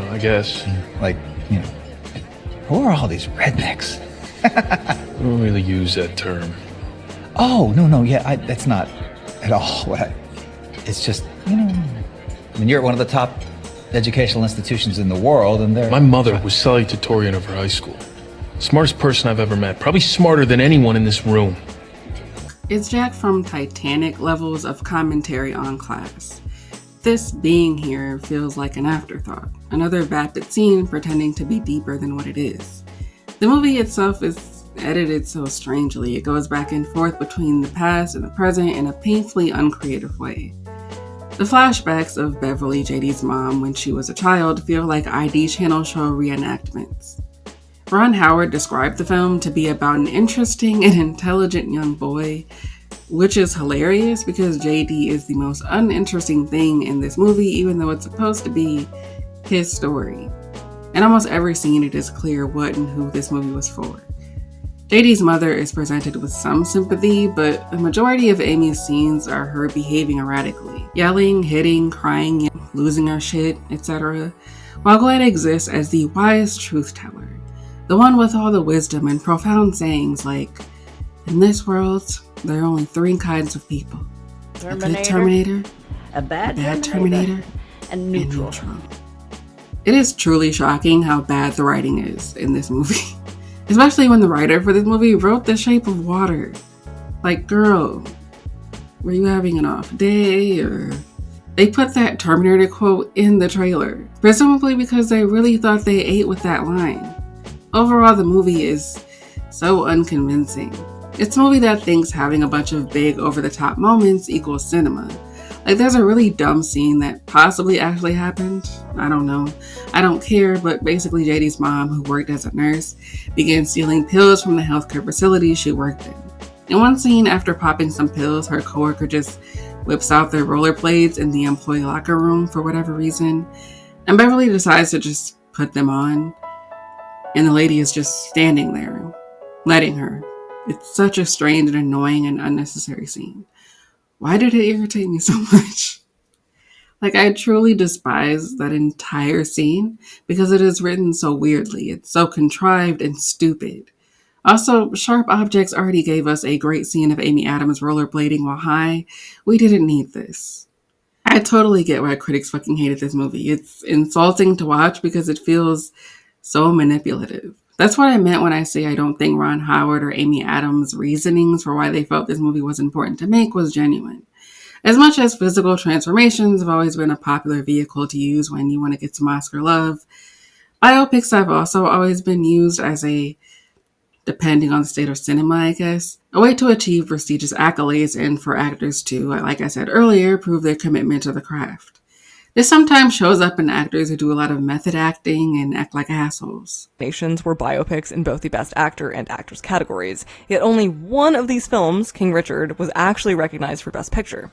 I guess. Like, who are all these rednecks? We don't really use that term. Oh, no, yeah, that's not at all what it's just, you're at one of the top educational institutions in the world, and they're... My mother was salutatorian of her high school. Smartest person I've ever met. Probably smarter than anyone in this room. It's Jack from Titanic levels of commentary on class. This being here feels like an afterthought, another vapid scene pretending to be deeper than what it is. The movie itself is edited so strangely. It goes back and forth between the past and the present in a painfully uncreative way. The flashbacks of Beverly, JD's mom, when she was a child feel like ID Channel show reenactments. Ron Howard described the film to be about an interesting and intelligent young boy, which is hilarious because JD is the most uninteresting thing in this movie, even though it's supposed to be his story. In almost every scene, it is clear what and who this movie was for. JD's mother is presented with some sympathy, but the majority of Amy's scenes are her behaving erratically, yelling, hitting, crying, losing her shit, etc., while Glenn exists as the wise truth teller, the one with all the wisdom and profound sayings like, in this world, there are only 3 kinds of people. A good Terminator, a bad Terminator, and neutral. It is truly shocking how bad the writing is in this movie. Especially when the writer for this movie wrote The Shape of Water. Like, girl, were you having an off day? Or they put that Terminator quote in the trailer, presumably because they really thought they ate with that line. Overall, the movie is So unconvincing. It's a movie that thinks having a bunch of big over-the-top moments equals cinema. Like, there's a really dumb scene that possibly actually happened. I don't know. I don't care, but basically JD's mom, who worked as a nurse, began stealing pills from the healthcare facility she worked in. In one scene, after popping some pills, her coworker just whips out their rollerblades in the employee locker room for whatever reason, and Beverly decides to just put them on, and the lady is just standing there, letting her. It's such a strange and annoying and unnecessary scene. Why did it irritate me so much? Like, I truly despise that entire scene because it is written so weirdly. It's so contrived and stupid. Also, Sharp Objects already gave us a great scene of Amy Adams rollerblading while high. We didn't need this. I totally get why critics fucking hated this movie. It's insulting to watch because it feels so manipulative. That's what I meant when I say I don't think Ron Howard or Amy Adams' reasonings for why they felt this movie was important to make was genuine. As much as physical transformations have always been a popular vehicle to use when you want to get some Oscar love, biopics have also always been used as a, depending on the state of cinema, I guess, a way to achieve prestigious accolades and for actors to, like I said earlier, prove their commitment to the craft. This sometimes shows up in actors who do a lot of method acting and act like assholes. Nations were biopics in both the Best Actor and Actress categories, yet only one of these films, King Richard, was actually recognized for Best Picture.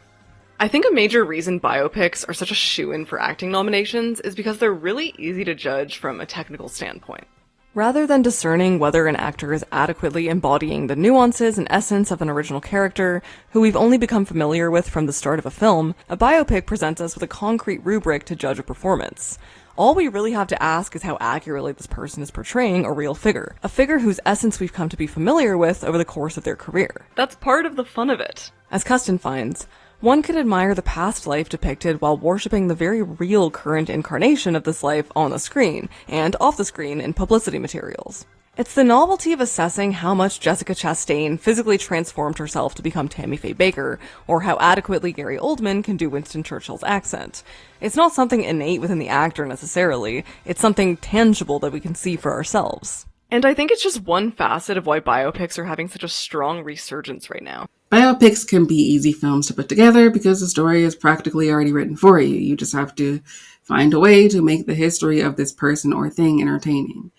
I think a major reason biopics are such a shoo-in for acting nominations is because they're really easy to judge from a technical standpoint. Rather than discerning whether an actor is adequately embodying the nuances and essence of an original character, who we've only become familiar with from the start of a film, a biopic presents us with a concrete rubric to judge a performance. All we really have to ask is how accurately this person is portraying a real figure, a figure whose essence we've come to be familiar with over the course of their career. That's part of the fun of it. As Custon finds, one could admire the past life depicted while worshipping the very real current incarnation of this life on the screen, and off the screen in publicity materials. It's the novelty of assessing how much Jessica Chastain physically transformed herself to become Tammy Faye Baker, or how adequately Gary Oldman can do Winston Churchill's accent. It's not something innate within the actor necessarily, it's something tangible that we can see for ourselves. And I think it's just one facet of why biopics are having such a strong resurgence right now. Biopics can be easy films to put together because the story is practically already written for you. You just have to find a way to make the history of this person or thing entertaining.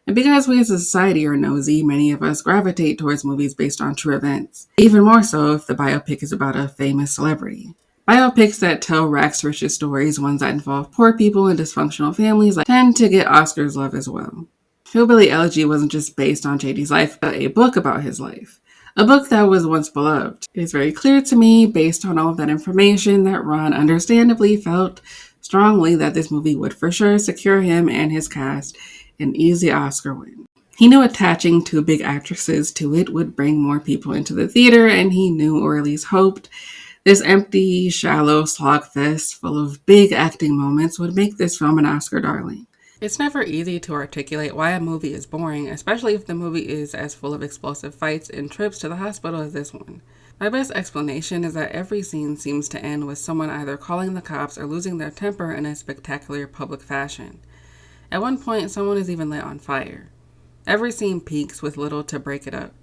And because we as a society are nosy, many of us gravitate towards movies based on true events. Even more so if the biopic is about a famous celebrity. Biopics that tell rags to riches stories, ones that involve poor people and dysfunctional families, tend to get Oscars love as well. Hillbilly Elegy wasn't just based on JD's life, but a book about his life. A book that was once beloved. It is very clear to me, based on all of that information, that Ron understandably felt strongly that this movie would for sure secure him and his cast an easy Oscar win. He knew attaching two big actresses to it would bring more people into the theater, and he knew, or at least hoped, this empty, shallow slogfest full of big acting moments would make this film an Oscar darling. It's never easy to articulate why a movie is boring, especially if the movie is as full of explosive fights and trips to the hospital as this one. My best explanation is that every scene seems to end with someone either calling the cops or losing their temper in a spectacular public fashion. At one point, someone is even lit on fire. Every scene peaks with little to break it up,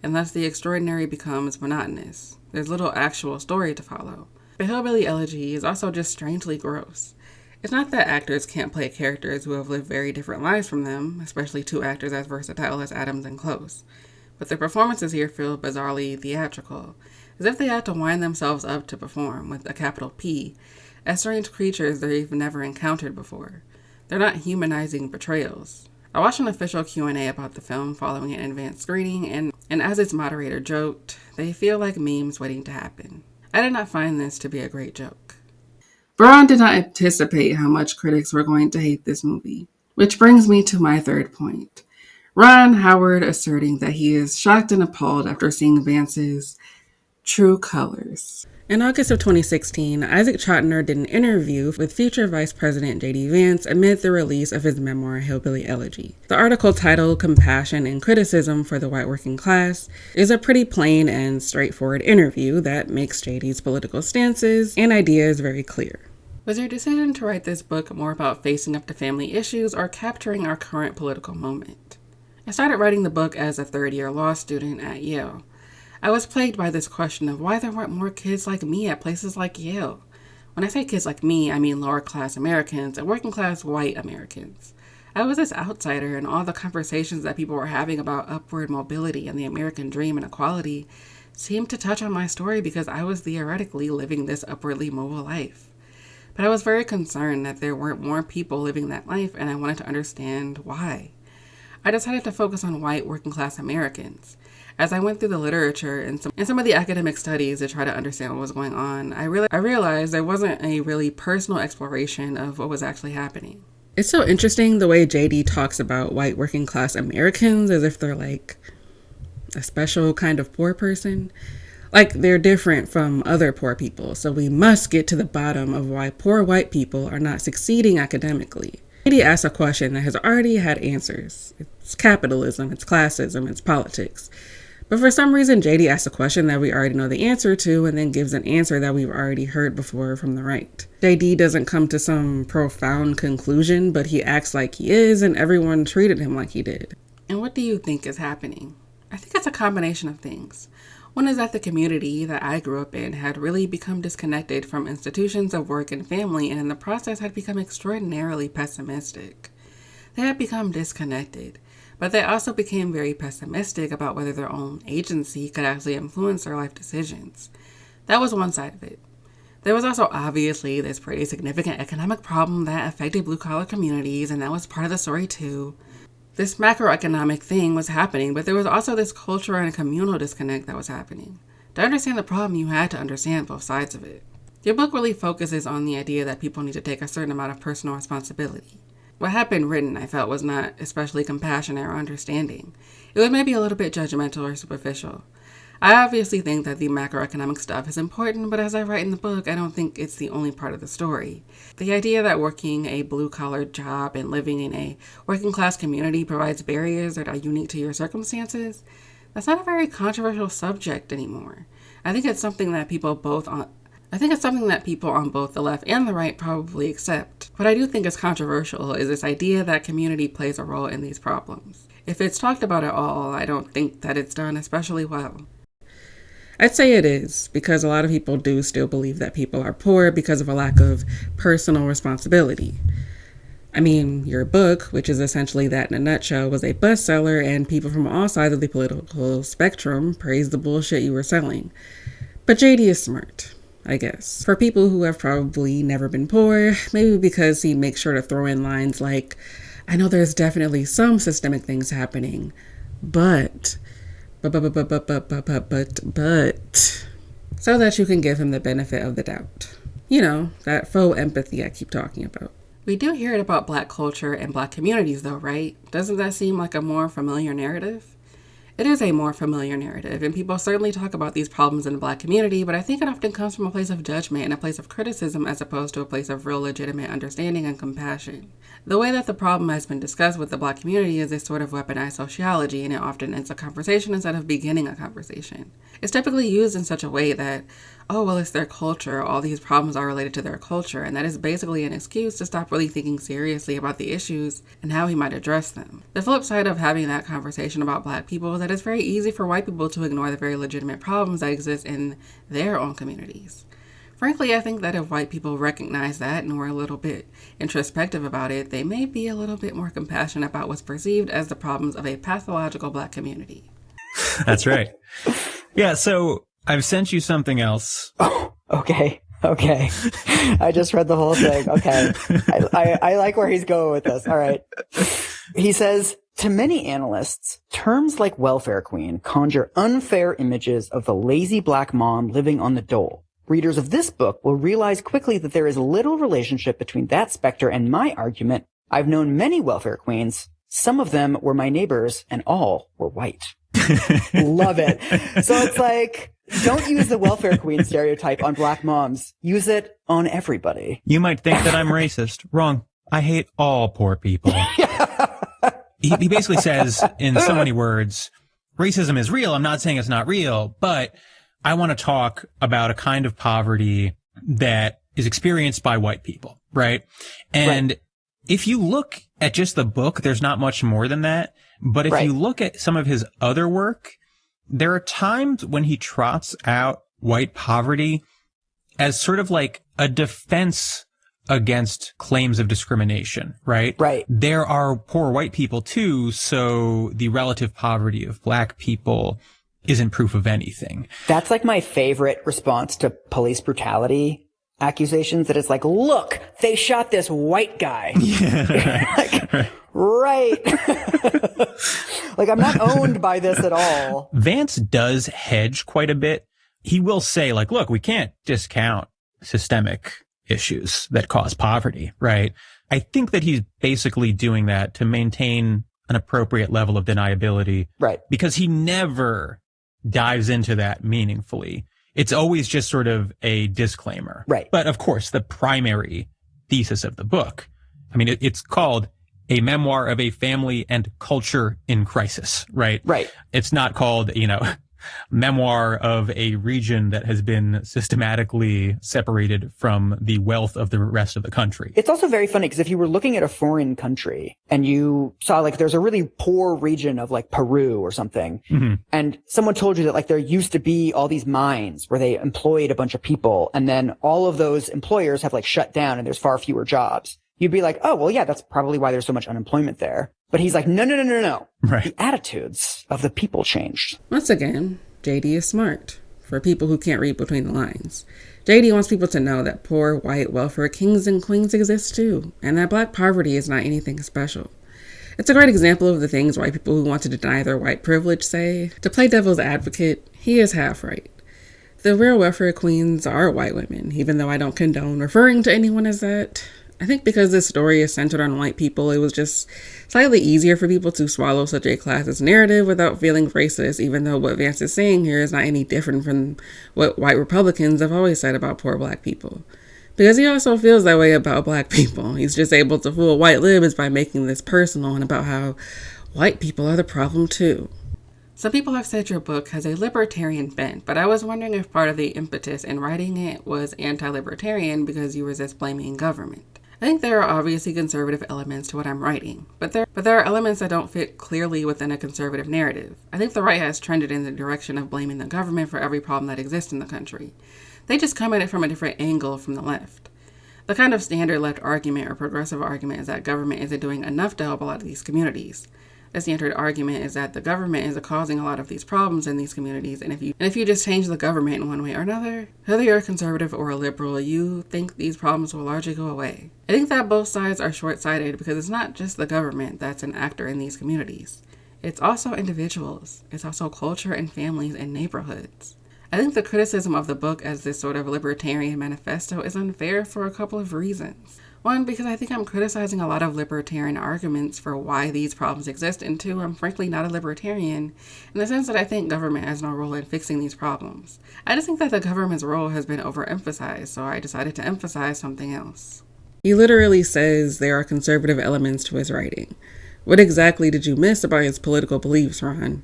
and thus the extraordinary becomes monotonous. There's little actual story to follow. The Hillbilly Elegy is also just strangely gross. It's not that actors can't play characters who have lived very different lives from them, especially two actors as versatile as Adams and Close. But their performances here feel bizarrely theatrical, as if they had to wind themselves up to perform, with a capital P, as strange creatures they've never encountered before. They're not humanizing portrayals. I watched an official Q&A about the film following an advanced screening, and as its moderator joked, they feel like memes waiting to happen. I did not find this to be a great joke. Ron did not anticipate how much critics were going to hate this movie. Which brings me to my third point. Ron Howard asserting that he is shocked and appalled after seeing Vance's true colors. In August of 2016, Isaac Chotiner did an interview with future Vice President J.D. Vance amid the release of his memoir, Hillbilly Elegy. The article, titled Compassion and Criticism for the White Working Class, is a pretty plain and straightforward interview that makes J.D.'s political stances and ideas very clear. Was your decision to write this book more about facing up to family issues or capturing our current political moment? I started writing the book as a third-year law student at Yale. I was plagued by this question of why there weren't more kids like me at places like Yale. When I say kids like me, I mean lower-class Americans and working-class white Americans. I was this outsider, and all the conversations that people were having about upward mobility and the American dream and equality seemed to touch on my story because I was theoretically living this upwardly mobile life. But I was very concerned that there weren't more people living that life, and I wanted to understand why. I decided to focus on white working-class Americans. As I went through the literature and some of the academic studies to try to understand what was going on, I realized there wasn't a really personal exploration of what was actually happening. It's so interesting the way J.D. talks about white working class Americans as if they're like a special kind of poor person. Like they're different from other poor people, so we must get to the bottom of why poor white people are not succeeding academically. J.D. asks a question that has already had answers. It's capitalism, it's classism, it's politics. But for some reason, J.D. asks a question that we already know the answer to and then gives an answer that we've already heard before from the right. J.D. doesn't come to some profound conclusion, but he acts like he is, and everyone treated him like he did. And what do you think is happening? I think it's a combination of things. One is that the community that I grew up in had really become disconnected from institutions of work and family, and in the process had become extraordinarily pessimistic. They had become disconnected. But they also became very pessimistic about whether their own agency could actually influence their life decisions. That was one side of it. There was also obviously this pretty significant economic problem that affected blue-collar communities, and that was part of the story too. This macroeconomic thing was happening, but there was also this cultural and communal disconnect that was happening. To understand the problem, you had to understand both sides of it. Your book really focuses on the idea that people need to take a certain amount of personal responsibility. What had been written, I felt, was not especially compassionate or understanding. It was maybe a little bit judgmental or superficial. I obviously think that the macroeconomic stuff is important, but as I write in the book, I don't think it's the only part of the story. The idea that working a blue-collar job and living in a working-class community provides barriers that are unique to your circumstances, that's not a very controversial subject anymore. I think it's something that people on both the left and the right probably accept. What I do think is controversial is this idea that community plays a role in these problems. If it's talked about at all, I don't think that it's done especially well. I'd say it is, because a lot of people do still believe that people are poor because of a lack of personal responsibility. I mean, your book, which is essentially that in a nutshell, was a bestseller, and people from all sides of the political spectrum praised the bullshit you were selling. But J.D. is smart, I guess. For people who have probably never been poor, maybe because he makes sure to throw in lines like, I know there's definitely some systemic things happening, but, so that you can give him the benefit of the doubt. You know, that faux empathy I keep talking about. We do hear it about Black culture and Black communities though, right? Doesn't that seem like a more familiar narrative? It is a more familiar narrative, and people certainly talk about these problems in the Black community, but I think it often comes from a place of judgment and a place of criticism as opposed to a place of real legitimate understanding and compassion. The way that the problem has been discussed with the Black community is this sort of weaponized sociology, and it often ends a conversation instead of beginning a conversation. It's typically used in such a way that, oh, well, it's their culture, all these problems are related to their culture, and that is basically an excuse to stop really thinking seriously about the issues and how he might address them. The flip side of having that conversation about Black people is that it's very easy for white people to ignore the very legitimate problems that exist in their own communities. Frankly, I think that if white people recognize that and were a little bit introspective about it, they may be a little bit more compassionate about what's perceived as the problems of a pathological Black community. That's right. Yeah, so I've sent you something else. Oh, okay. I just read the whole thing. Okay. I like where he's going with this. All right. He says, to many analysts, terms like welfare queen conjure unfair images of the lazy Black mom living on the dole. Readers of this book will realize quickly that there is little relationship between that specter and my argument. I've known many welfare queens. Some of them were my neighbors, and all were white. Love it. So it's like, don't use the welfare queen stereotype on Black moms. Use it on everybody. You might think that I'm racist. Wrong. I hate all poor people. He basically says, in so many words, racism is real. I'm not saying it's not real, but I want to talk about a kind of poverty that is experienced by white people, right? And if you look at just the book, there's not much more than that. But if you look at some of his other work, there are times when he trots out white poverty as sort of like a defense against claims of discrimination, right? Right. There are poor white people too, so the relative poverty of black people isn't proof of anything. That's like my favorite response to police brutality accusations, that it's like, look, they shot this white guy. Yeah. Right. Like, I'm not owned by this at all. Vance does hedge quite a bit. He will say, like, look, we can't discount systemic issues that cause poverty, right? I think that he's basically doing that to maintain an appropriate level of deniability. Right. Because he never dives into that meaningfully. It's always just sort of a disclaimer. Right. But of course, the primary thesis of the book, I mean, it's called A Memoir of a Family and Culture in Crisis, right? Right. It's not called, memoir of a region that has been systematically separated from the wealth of the rest of the country. It's also very funny because if you were looking at a foreign country and you saw like there's a really poor region of like Peru or something, and someone told you that like there used to be all these mines where they employed a bunch of people, and then all of those employers have like shut down and there's far fewer jobs, you'd be like, oh, well, yeah, that's probably why there's so much unemployment there. But he's like, no. Right. The attitudes of the people changed. Once again, JD is smart for people who can't read between the lines. JD wants people to know that poor, white, welfare kings and queens exist too, and that black poverty is not anything special. It's a great example of the things white people who want to deny their white privilege say. To play devil's advocate, he is half right. The real welfare queens are white women, even though I don't condone referring to anyone as that. I think because this story is centered on white people, it was just slightly easier for people to swallow such a classist narrative without feeling racist, even though what Vance is saying here is not any different from what white Republicans have always said about poor black people. Because he also feels that way about black people. He's just able to fool white libs by making this personal and about how white people are the problem too. Some people have said your book has a libertarian bent, but I was wondering if part of the impetus in writing it was anti-libertarian because you resist blaming government. I think there are obviously conservative elements to what I'm writing, but there are elements that don't fit clearly within a conservative narrative. I think the right has trended in the direction of blaming the government for every problem that exists in the country. They just come at it from a different angle from the left. The kind of standard left argument or progressive argument is that government isn't doing enough to help a lot of these communities. The standard argument is that the government is causing a lot of these problems in these communities, and if you just change the government in one way or another, whether you're a conservative or a liberal, you think these problems will largely go away. I think that both sides are short-sighted because it's not just the government that's an actor in these communities. It's also individuals. It's also culture and families and neighborhoods. I think the criticism of the book as this sort of libertarian manifesto is unfair for a couple of reasons. One, because I think I'm criticizing a lot of libertarian arguments for why these problems exist, and two, I'm frankly not a libertarian in the sense that I think government has no role in fixing these problems. I just think that the government's role has been overemphasized, so I decided to emphasize something else. He literally says there are conservative elements to his writing. What exactly did you miss about his political beliefs, Ron?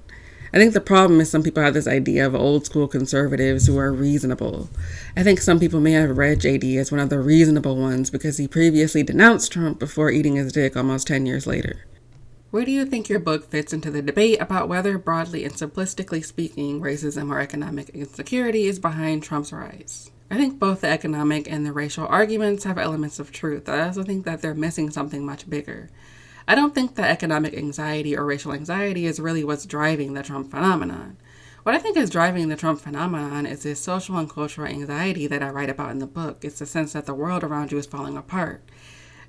I think the problem is some people have this idea of old school conservatives who are reasonable. I think some people may have read JD as one of the reasonable ones because he previously denounced Trump before eating his dick almost 10 years later. Where do you think your book fits into the debate about whether, broadly and simplistically speaking, racism or economic insecurity is behind Trump's rise? I think both the economic and the racial arguments have elements of truth. I also think that they're missing something much bigger. I don't think that economic anxiety or racial anxiety is really what's driving the Trump phenomenon. What I think is driving the Trump phenomenon is this social and cultural anxiety that I write about in the book. It's the sense that the world around you is falling apart.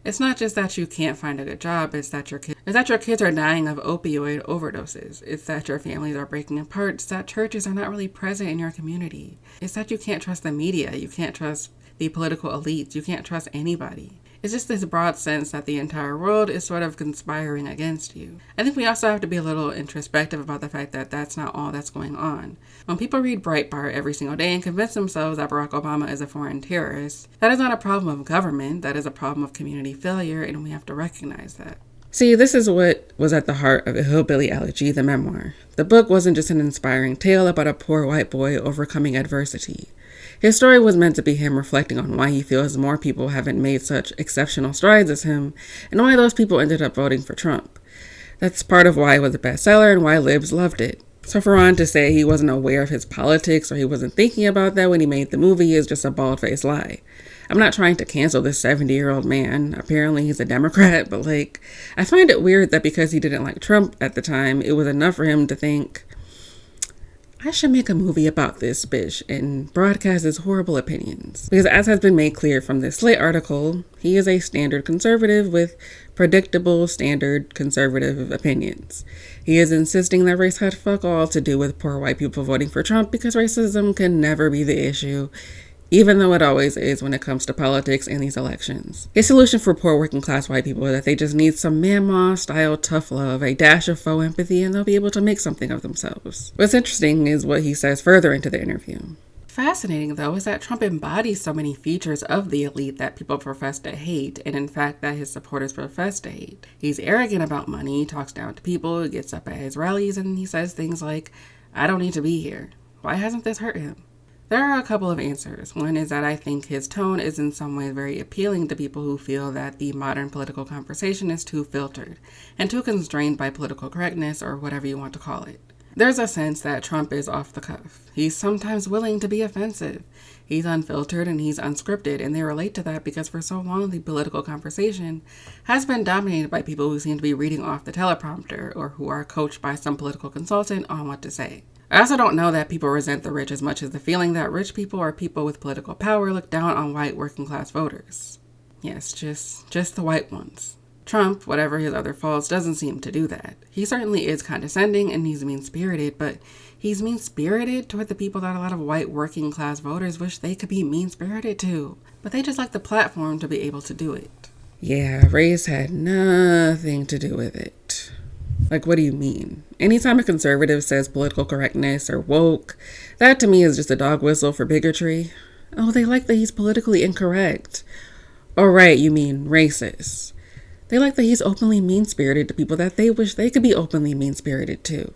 It's not just that you can't find a good job, it's that your kids are dying of opioid overdoses. It's that your families are breaking apart. It's that churches are not really present in your community. It's that you can't trust the media. You can't trust the political elites. You can't trust anybody. It's just this broad sense that the entire world is sort of conspiring against you. I think we also have to be a little introspective about the fact that that's not all that's going on. When people read Breitbart every single day and convince themselves that Barack Obama is a foreign terrorist, that is not a problem of government, that is a problem of community failure, and we have to recognize that. See, this is what was at the heart of Hillbilly Elegy, the memoir. The book wasn't just an inspiring tale about a poor white boy overcoming adversity. His story was meant to be him reflecting on why he feels more people haven't made such exceptional strides as him, and why those people ended up voting for Trump. That's part of why it was a bestseller and why libs loved it. So for Ron to say he wasn't aware of his politics or he wasn't thinking about that when he made the movie is just a bald-faced lie. I'm not trying to cancel this 70-year-old man. Apparently he's a Democrat, but I find it weird that because he didn't like Trump at the time, it was enough for him to think, I should make a movie about this bitch and broadcast his horrible opinions. Because as has been made clear from this Slate article, he is a standard conservative with predictable standard conservative opinions. He is insisting that race had fuck all to do with poor white people voting for Trump because racism can never be the issue, even though it always is when it comes to politics and these elections. His solution for poor working class white people is that they just need some Mamaw style tough love, a dash of faux empathy, and they'll be able to make something of themselves. What's interesting is what he says further into the interview. Fascinating, though, is that Trump embodies so many features of the elite that people profess to hate, and in fact that his supporters profess to hate. He's arrogant about money, he talks down to people, he gets up at his rallies, and he says things like, I don't need to be here. Why hasn't this hurt him? There are a couple of answers. One is that I think his tone is in some way very appealing to people who feel that the modern political conversation is too filtered and too constrained by political correctness or whatever you want to call it. There's a sense that Trump is off the cuff. He's sometimes willing to be offensive. He's unfiltered and he's unscripted, and they relate to that because for so long the political conversation has been dominated by people who seem to be reading off the teleprompter or who are coached by some political consultant on what to say. I also don't know that people resent the rich as much as the feeling that rich people or people with political power look down on white working class voters. Yes, just the white ones. Trump, whatever his other faults, doesn't seem to do that. He certainly is condescending and he's mean-spirited, but he's mean-spirited toward the people that a lot of white working class voters wish they could be mean-spirited to. But they just like the platform to be able to do it. Yeah, race had nothing to do with it. What do you mean? Anytime a conservative says political correctness or woke, that to me is just a dog whistle for bigotry. Oh, they like that he's politically incorrect. Oh, right, you mean racist. They like that he's openly mean-spirited to people that they wish they could be openly mean-spirited to.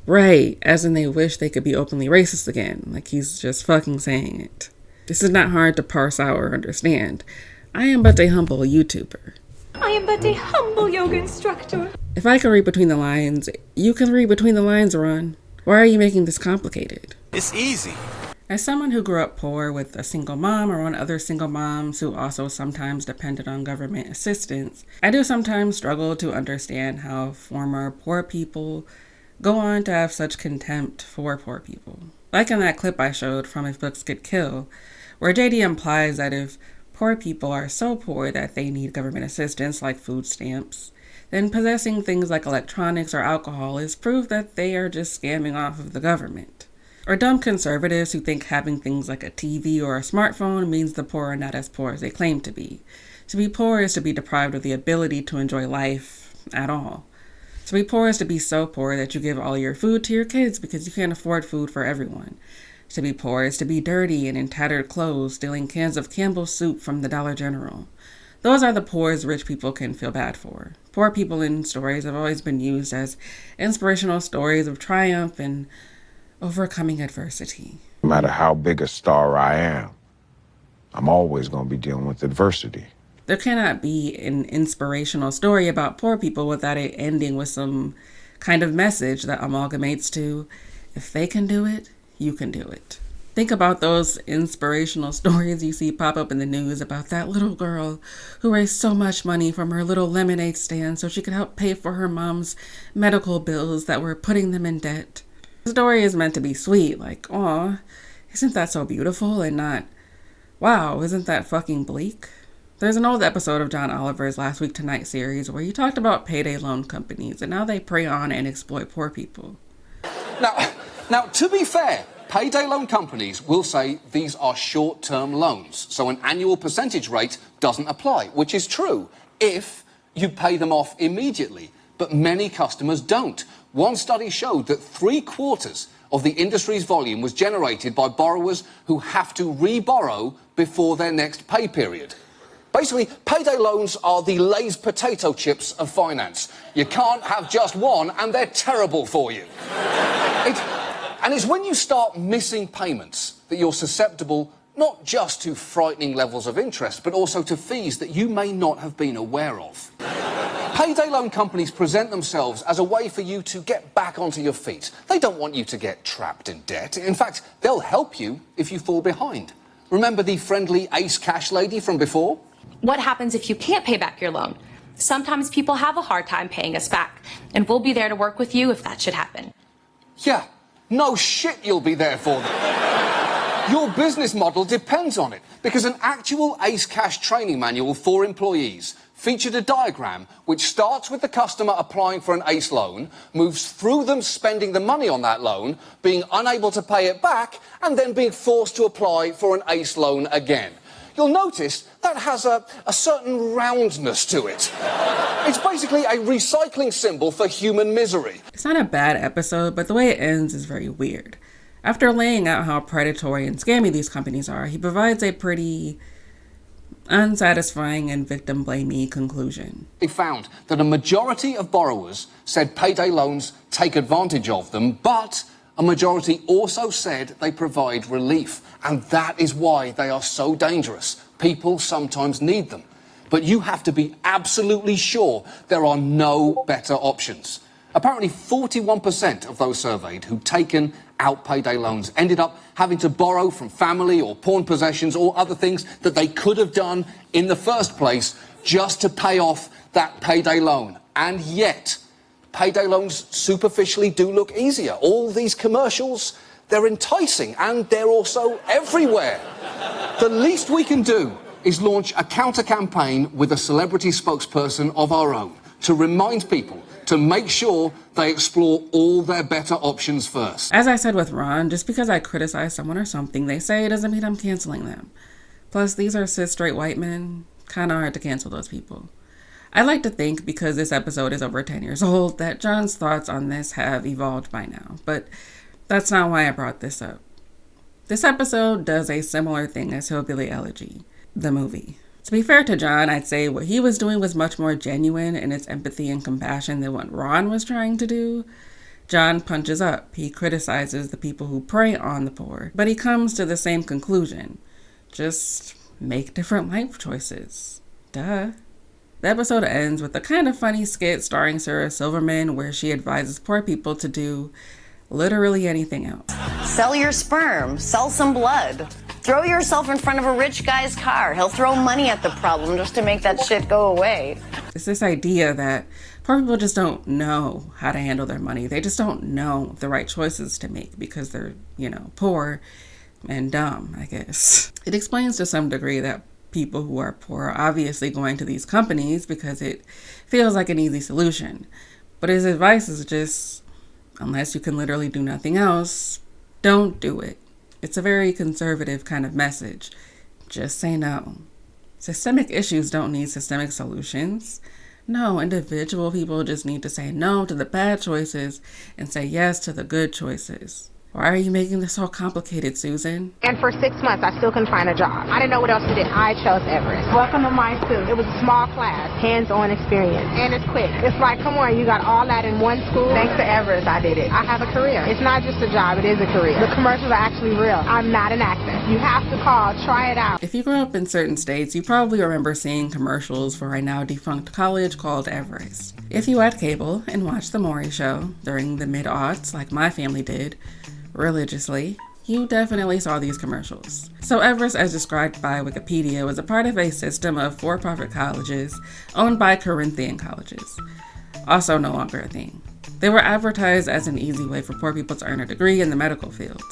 Right, as in they wish they could be openly racist again, he's just fucking saying it. This is not hard to parse out or understand. I am but a humble YouTuber. I am but a humble yoga instructor. If I can read between the lines, you can read between the lines, Ron. Why are you making this complicated? It's easy. As someone who grew up poor with a single mom or one other single moms who also sometimes depended on government assistance, I do sometimes struggle to understand how former poor people go on to have such contempt for poor people. Like in that clip I showed from If Books Could Kill, where J.D. implies that if poor people are so poor that they need government assistance like food stamps, then possessing things like electronics or alcohol is proof that they are just scamming off of the government. Or dumb conservatives who think having things like a TV or a smartphone means the poor are not as poor as they claim to be. To be poor is to be deprived of the ability to enjoy life at all. To be poor is to be so poor that you give all your food to your kids because you can't afford food for everyone. To be poor is to be dirty and in tattered clothes, stealing cans of Campbell's soup from the Dollar General. Those are the poors rich people can feel bad for. Poor people in stories have always been used as inspirational stories of triumph and overcoming adversity. No matter how big a star I am, I'm always going to be dealing with adversity. There cannot be an inspirational story about poor people without it ending with some kind of message that amalgamates to, if they can do it, you can do it. Think about those inspirational stories you see pop up in the news about that little girl who raised so much money from her little lemonade stand so she could help pay for her mom's medical bills that were putting them in debt. The story is meant to be sweet, aw, isn't that so beautiful, and not, wow, isn't that fucking bleak? There's an old episode of John Oliver's Last Week Tonight series where he talked about payday loan companies and how they prey on and exploit poor people. Now, to be fair, payday loan companies will say these are short-term loans, so an annual percentage rate doesn't apply, which is true if you pay them off immediately. But many customers don't. One study showed that 3/4 of the industry's volume was generated by borrowers who have to re-borrow before their next pay period. Basically, payday loans are the Lay's potato chips of finance. You can't have just one, and they're terrible for you. And it's when you start missing payments that you're susceptible not just to frightening levels of interest, but also to fees that you may not have been aware of. Payday loan companies present themselves as a way for you to get back onto your feet. They don't want you to get trapped in debt. In fact, they'll help you if you fall behind. Remember the friendly Ace Cash lady from before? What happens if you can't pay back your loan? Sometimes people have a hard time paying us back, and we'll be there to work with you if that should happen. Yeah, no shit you'll be there for them. Your business model depends on it, because an actual Ace Cash training manual for employees featured a diagram which starts with the customer applying for an Ace loan, moves through them spending the money on that loan, being unable to pay it back, and then being forced to apply for an Ace loan again. You'll notice that has a certain roundness to it. It's basically a recycling symbol for human misery. It's not a bad episode, but the way it ends is very weird. After laying out how predatory and scammy these companies are, he provides a pretty unsatisfying and victim-blamey conclusion. He found that a majority of borrowers said payday loans take advantage of them, but a majority also said they provide relief, and that is why they are so dangerous. People sometimes need them, but you have to be absolutely sure there are no better options. Apparently 41% of those surveyed who'd taken out payday loans ended up having to borrow from family or pawn possessions or other things that they could have done in the first place just to pay off that payday loan. And yet, payday loans superficially do look easier. All these commercials, they're enticing and they're also everywhere. The least we can do is launch a counter-campaign with a celebrity spokesperson of our own to remind people to make sure they explore all their better options first. As I said with Ron, just because I criticize someone or something they say doesn't mean I'm canceling them. Plus, these are cis straight white men. Kinda hard to cancel those people. I like to think, because this episode is over 10 years old, that John's thoughts on this have evolved by now, but that's not why I brought this up. This episode does a similar thing as Hillbilly Elegy, the movie. To be fair to John, I'd say what he was doing was much more genuine in its empathy and compassion than what Ron was trying to do. John punches up. He criticizes the people who prey on the poor, but he comes to the same conclusion. Just make different life choices. Duh. The episode ends with a kind of funny skit starring Sarah Silverman where she advises poor people to do literally anything else. Sell your sperm, sell some blood. Throw yourself in front of a rich guy's car. He'll throw money at the problem just to make that shit go away. It's this idea that poor people just don't know how to handle their money. They just don't know the right choices to make because they're, poor and dumb, I guess. It explains to some degree that people who are poor are obviously going to these companies because it feels like an easy solution. But his advice is just, unless you can literally do nothing else, don't do it. It's a very conservative kind of message. Just say no. Systemic issues don't need systemic solutions. No, individual people just need to say no to the bad choices and say yes to the good choices. Why are you making this so complicated, Susan? And for 6 months, I still couldn't find a job. I didn't know what else to do. I chose Everest. Welcome to my school. It was a small class, hands-on experience, and it's quick. It's like, come on, you got all that in one school. Thanks to Everest, I did it. I have a career. It's not just a job, it is a career. The commercials are actually real. I'm not an actor. You have to call, try it out. If you grew up in certain states, you probably remember seeing commercials for a now defunct college called Everest. If you had cable and watched The Maury Show during the mid-aughts, like my family did, religiously, you definitely saw these commercials. So Everest, as described by Wikipedia, was a part of a system of for-profit colleges owned by Corinthian colleges. Also no longer a thing. They were advertised as an easy way for poor people to earn a degree in the medical field.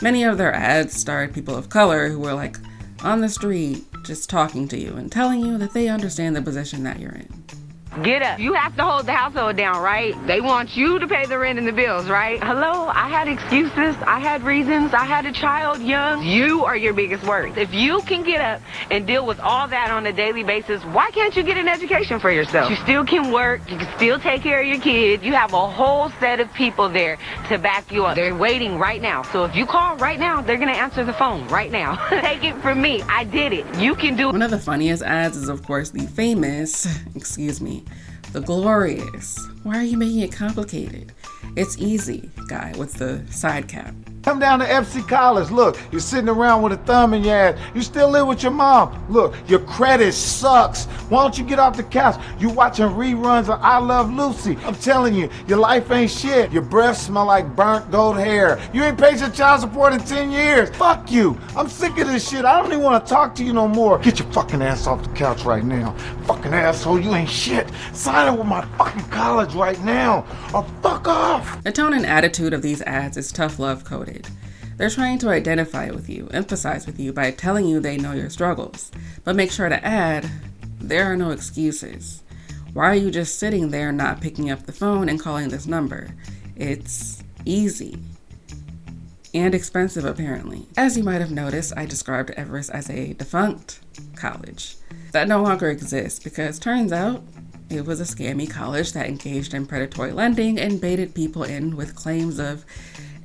Many of their ads starred people of color who were on the street just talking to you and telling you that they understand the position that you're in. Get up. You have to hold the household down, right? They want you to pay the rent and the bills, right? Hello, I had excuses. I had reasons. I had a child young. You are your biggest worry. If you can get up and deal with all that on a daily basis, why can't you get an education for yourself? You still can work. You can still take care of your kids. You have a whole set of people there to back you up. They're waiting right now. So if you call right now, they're going to answer the phone right now. Take it from me. I did it. You can do it. One of the funniest ads is, of course, the famous, the glorious, why are you making it complicated? It's easy, guy with the side cap. Come down to FC College. Look, you're sitting around with a thumb in your ass. You still live with your mom. Look, your credit sucks. Why don't you get off the couch? You watching reruns of I Love Lucy. I'm telling you, your life ain't shit. Your breath smell like burnt gold hair. You ain't paid your child support in 10 years. Fuck you. I'm sick of this shit. I don't even want to talk to you no more. Get your fucking ass off the couch right now. Fucking asshole, you ain't shit. Sign up with my fucking college right now, or fuck off. The tone and attitude of these ads is tough love coded. They're trying to identify with you, empathize with you by telling you they know your struggles, but make sure to add, there are no excuses. Why are you just sitting there not picking up the phone and calling this number? It's easy. And expensive, apparently. As you might have noticed, I described Everest as a defunct college. That no longer exists because turns out it was a scammy college that engaged in predatory lending and baited people in with claims of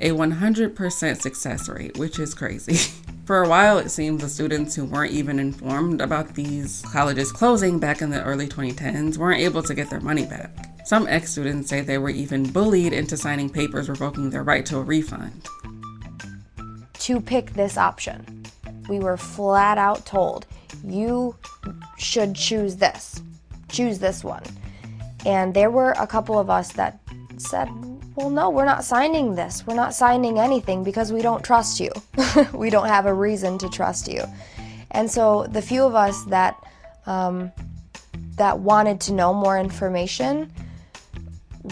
a 100% success rate, which is crazy. For a while, it seems the students who weren't even informed about these colleges closing back in the early 2010s weren't able to get their money back. Some ex-students say they were even bullied into signing papers revoking their right to a refund. To pick this option, we were flat out told, you should choose this one. And there were a couple of us that said, well, no, we're not signing this. We're not signing anything because we don't trust you. We don't have a reason to trust you. And so the few of us that wanted to know more information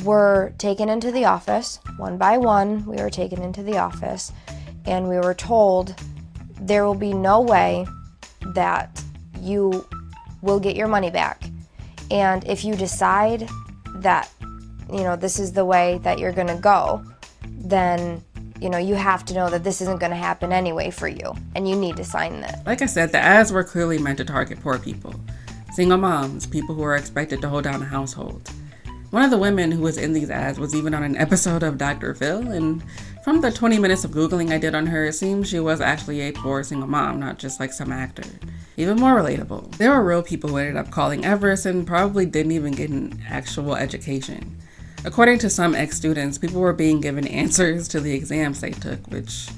were taken into the office. One by one, we were taken into the office, and we were told there will be no way that you will get your money back. And if you decide that this is the way that you're going to go, then, you have to know that this isn't going to happen anyway for you, and you need to sign this. Like I said, the ads were clearly meant to target poor people, single moms, people who are expected to hold down a household. One of the women who was in these ads was even on an episode of Dr. Phil, and from the 20 minutes of Googling I did on her, it seems she was actually a poor single mom, not just like some actor. Even more relatable. There were real people who ended up calling Everest and probably didn't even get an actual education. According to some ex-students, people were being given answers to the exams they took, which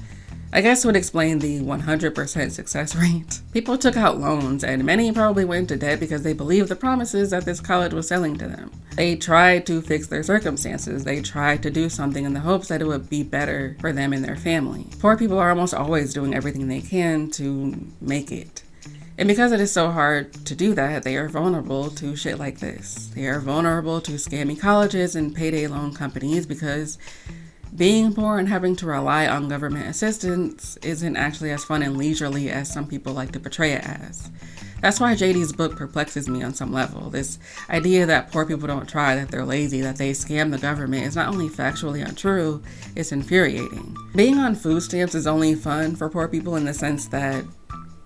I guess would explain the 100% success rate. People took out loans, and many probably went into debt because they believed the promises that this college was selling to them. They tried to fix their circumstances. They tried to do something in the hopes that it would be better for them and their family. Poor people are almost always doing everything they can to make it. And because it is so hard to do that, they are vulnerable to shit like this. They are vulnerable to scammy colleges and payday loan companies because being poor and having to rely on government assistance isn't actually as fun and leisurely as some people like to portray it as. That's why J.D.'s book perplexes me on some level. This idea that poor people don't try, that they're lazy, that they scam the government is not only factually untrue, it's infuriating. Being on food stamps is only fun for poor people in the sense that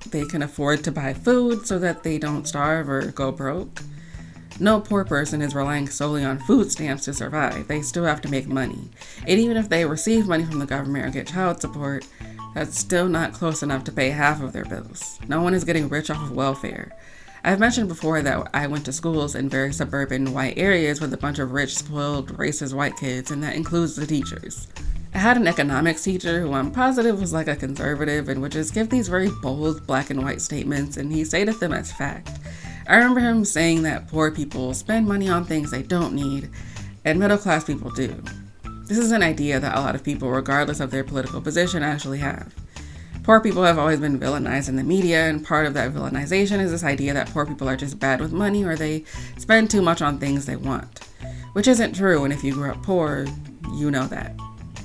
they can afford to buy food so that they don't starve or go broke. No poor person is relying solely on food stamps to survive. They still have to make money. And even if they receive money from the government or get child support, that's still not close enough to pay half of their bills. No one is getting rich off of welfare. I've mentioned before that I went to schools in very suburban white areas with a bunch of rich, spoiled, racist white kids, and that includes the teachers. I had an economics teacher who I'm positive was like a conservative and would just give these very bold black and white statements, and he stated them as fact. I remember him saying that poor people spend money on things they don't need, and middle class people do. This is an idea that a lot of people, regardless of their political position, actually have. Poor people have always been villainized in the media, and part of that villainization is this idea that poor people are just bad with money or they spend too much on things they want. Which isn't true, and if you grew up poor, you know that.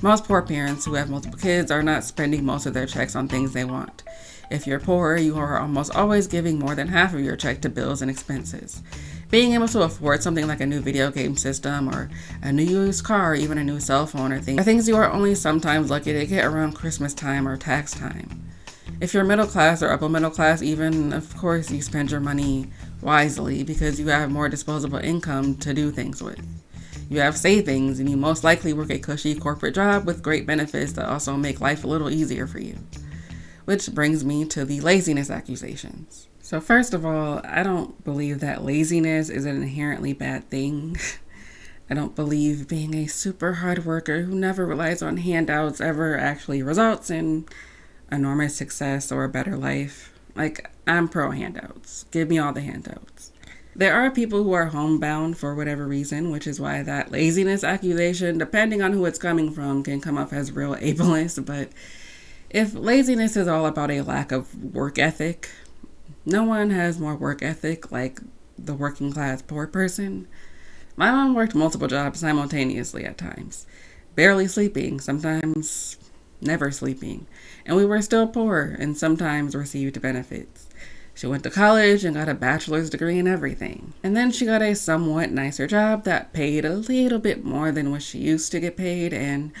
Most poor parents who have multiple kids are not spending most of their checks on things they want. If you're poor, you are almost always giving more than half of your check to bills and expenses. Being able to afford something like a new video game system or a new used car or even a new cell phone are things you are only sometimes lucky to get around Christmas time or tax time. If you're middle class or upper middle class even, of course you spend your money wisely because you have more disposable income to do things with. You have savings and you most likely work a cushy corporate job with great benefits that also make life a little easier for you. Which brings me to the laziness accusations. So first of all, I don't believe that laziness is an inherently bad thing. I don't believe being a super hard worker who never relies on handouts ever actually results in enormous success or a better life. Like, I'm pro handouts. Give me all the handouts. There are people who are homebound for whatever reason, which is why that laziness accusation, depending on who it's coming from, can come off as real ableist. But if laziness is all about a lack of work ethic, no one has more work ethic like the working class poor person. My mom worked multiple jobs simultaneously at times, barely sleeping, sometimes never sleeping, and we were still poor and sometimes received benefits. She went to college and got a bachelor's degree in everything. And then she got a somewhat nicer job that paid a little bit more than what she used to get paid, and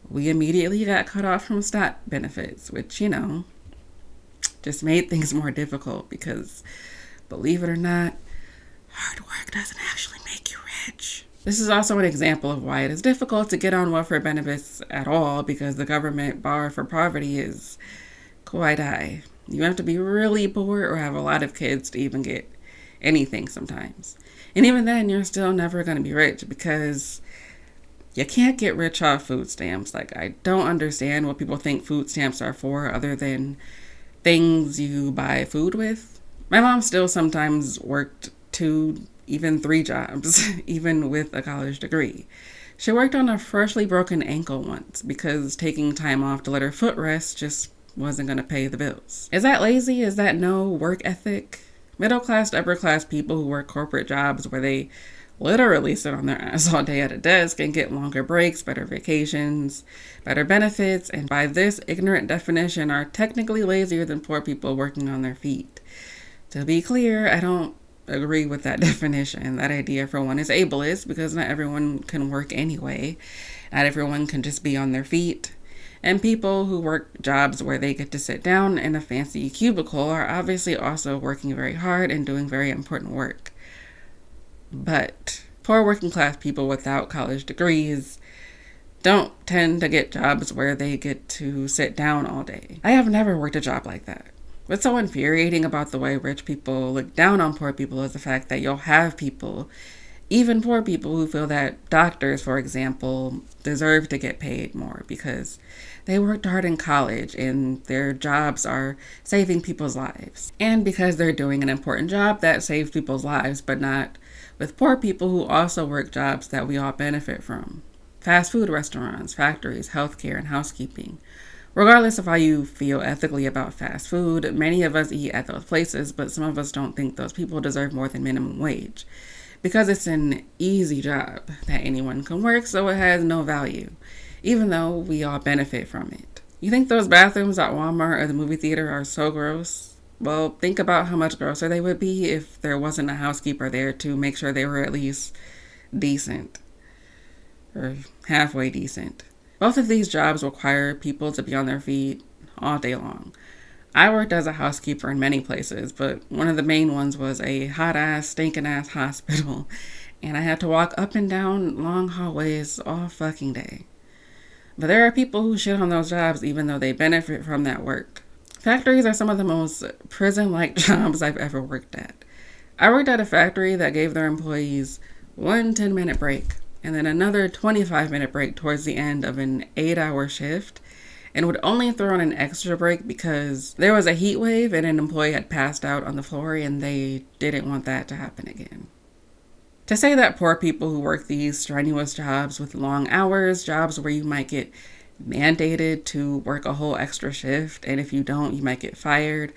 we immediately got cut off from stock benefits, which, just made things more difficult because, believe it or not, hard work doesn't actually make you rich. This is also an example of why it is difficult to get on welfare benefits at all, because the government bar for poverty is quite high. You have to be really poor or have a lot of kids to even get anything sometimes. And even then, you're still never going to be rich because you can't get rich off food stamps. Like, I don't understand what people think food stamps are for other than things you buy food with. My mom still sometimes worked 2, even 3 jobs, even with a college degree. She worked on a freshly broken ankle once because taking time off to let her foot rest just wasn't going to pay the bills. Is that lazy? Is that no work ethic? Middle class to upper class people who work corporate jobs where they literally sit on their ass all day at a desk and get longer breaks, better vacations, better benefits, and by this ignorant definition are technically lazier than poor people working on their feet. To be clear, I don't agree with that definition. That idea, for one, is ableist because not everyone can work anyway. Not everyone can just be on their feet. And people who work jobs where they get to sit down in a fancy cubicle are obviously also working very hard and doing very important work. But poor working class people without college degrees don't tend to get jobs where they get to sit down all day. I have never worked a job like that. What's so infuriating about the way rich people look down on poor people is the fact that you'll have people, even poor people, who feel that doctors, for example, deserve to get paid more because they worked hard in college and their jobs are saving people's lives. And because they're doing an important job that saves people's lives, but not with poor people who also work jobs that we all benefit from. Fast food restaurants, factories, healthcare, and housekeeping. Regardless of how you feel ethically about fast food, many of us eat at those places, but some of us don't think those people deserve more than minimum wage. Because it's an easy job that anyone can work, so it has no value, even though we all benefit from it. You think those bathrooms at Walmart or the movie theater are so gross? Well, think about how much grosser they would be if there wasn't a housekeeper there to make sure they were at least decent. Or halfway decent. Both of these jobs require people to be on their feet all day long. I worked as a housekeeper in many places, but one of the main ones was a hot-ass, stinking-ass hospital, and I had to walk up and down long hallways all fucking day. But there are people who shit on those jobs even though they benefit from that work. Factories are some of the most prison-like jobs I've ever worked at. I worked at a factory that gave their employees one 10-minute break and then another 25-minute break towards the end of an 8-hour shift, and would only throw in an extra break because there was a heat wave and an employee had passed out on the floor and they didn't want that to happen again. To say that poor people who work these strenuous jobs with long hours, jobs where you might get mandated to work a whole extra shift, and if you don't, you might get fired,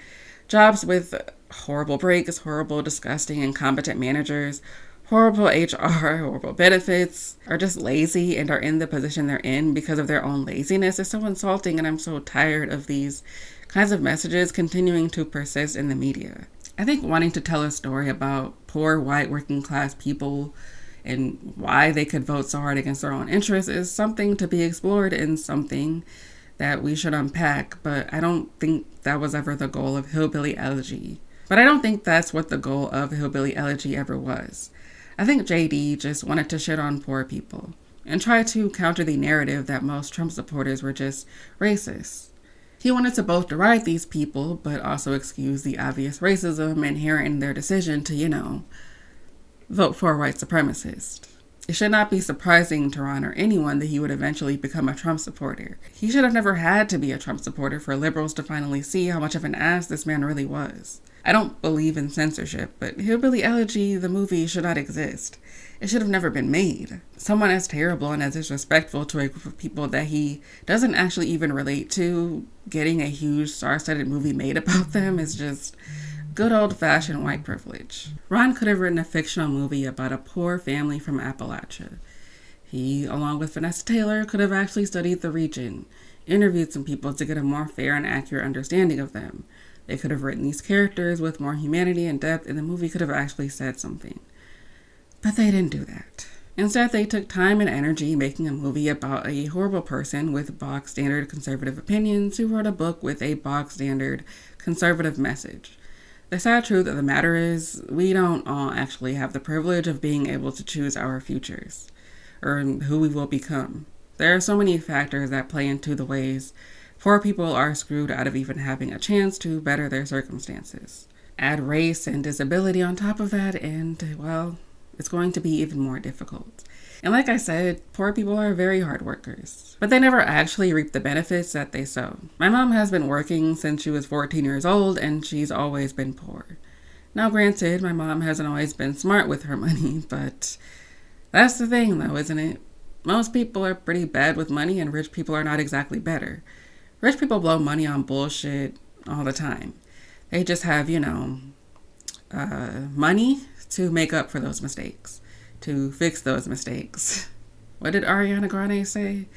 jobs with horrible breaks, horrible, disgusting, incompetent managers, horrible HR, horrible benefits, are just lazy and are in the position they're in because of their own laziness is so insulting, and I'm so tired of these kinds of messages continuing to persist in the media. I think wanting to tell a story about poor white working class people and why they could vote so hard against their own interests is something to be explored and something that we should unpack, but I don't think that was ever the goal of Hillbilly Elegy. But I don't think that's what the goal of Hillbilly Elegy ever was. I think J.D. just wanted to shit on poor people and try to counter the narrative that most Trump supporters were just racist. He wanted to both deride these people, but also excuse the obvious racism inherent in their decision to, vote for a white supremacist. It should not be surprising to Ron or anyone that he would eventually become a Trump supporter. He should have never had to be a Trump supporter for liberals to finally see how much of an ass this man really was. I don't believe in censorship, but Hillbilly Elegy, the movie, should not exist. It should have never been made. Someone as terrible and as disrespectful to a group of people that he doesn't actually even relate to, getting a huge star-studded movie made about them is just good old-fashioned white privilege. Ron could have written a fictional movie about a poor family from Appalachia. He, along with Vanessa Taylor, could have actually studied the region, interviewed some people to get a more fair and accurate understanding of them. They could have written these characters with more humanity and depth, and the movie could have actually said something. But they didn't do that. Instead, they took time and energy making a movie about a horrible person with box standard conservative opinions who wrote a book with a box standard conservative message. The sad truth of the matter is, we don't all actually have the privilege of being able to choose our futures, or who we will become. There are so many factors that play into the ways poor people are screwed out of even having a chance to better their circumstances. Add race and disability on top of that, and, well, it's going to be even more difficult. And like I said, poor people are very hard workers, but they never actually reap the benefits that they sow. My mom has been working since she was 14 years old, and she's always been poor. Now granted, my mom hasn't always been smart with her money, but that's the thing though, isn't it? Most people are pretty bad with money, and rich people are not exactly better. Rich people blow money on bullshit all the time. They just have, money to make up for those mistakes, to fix those mistakes. What did Ariana Grande say?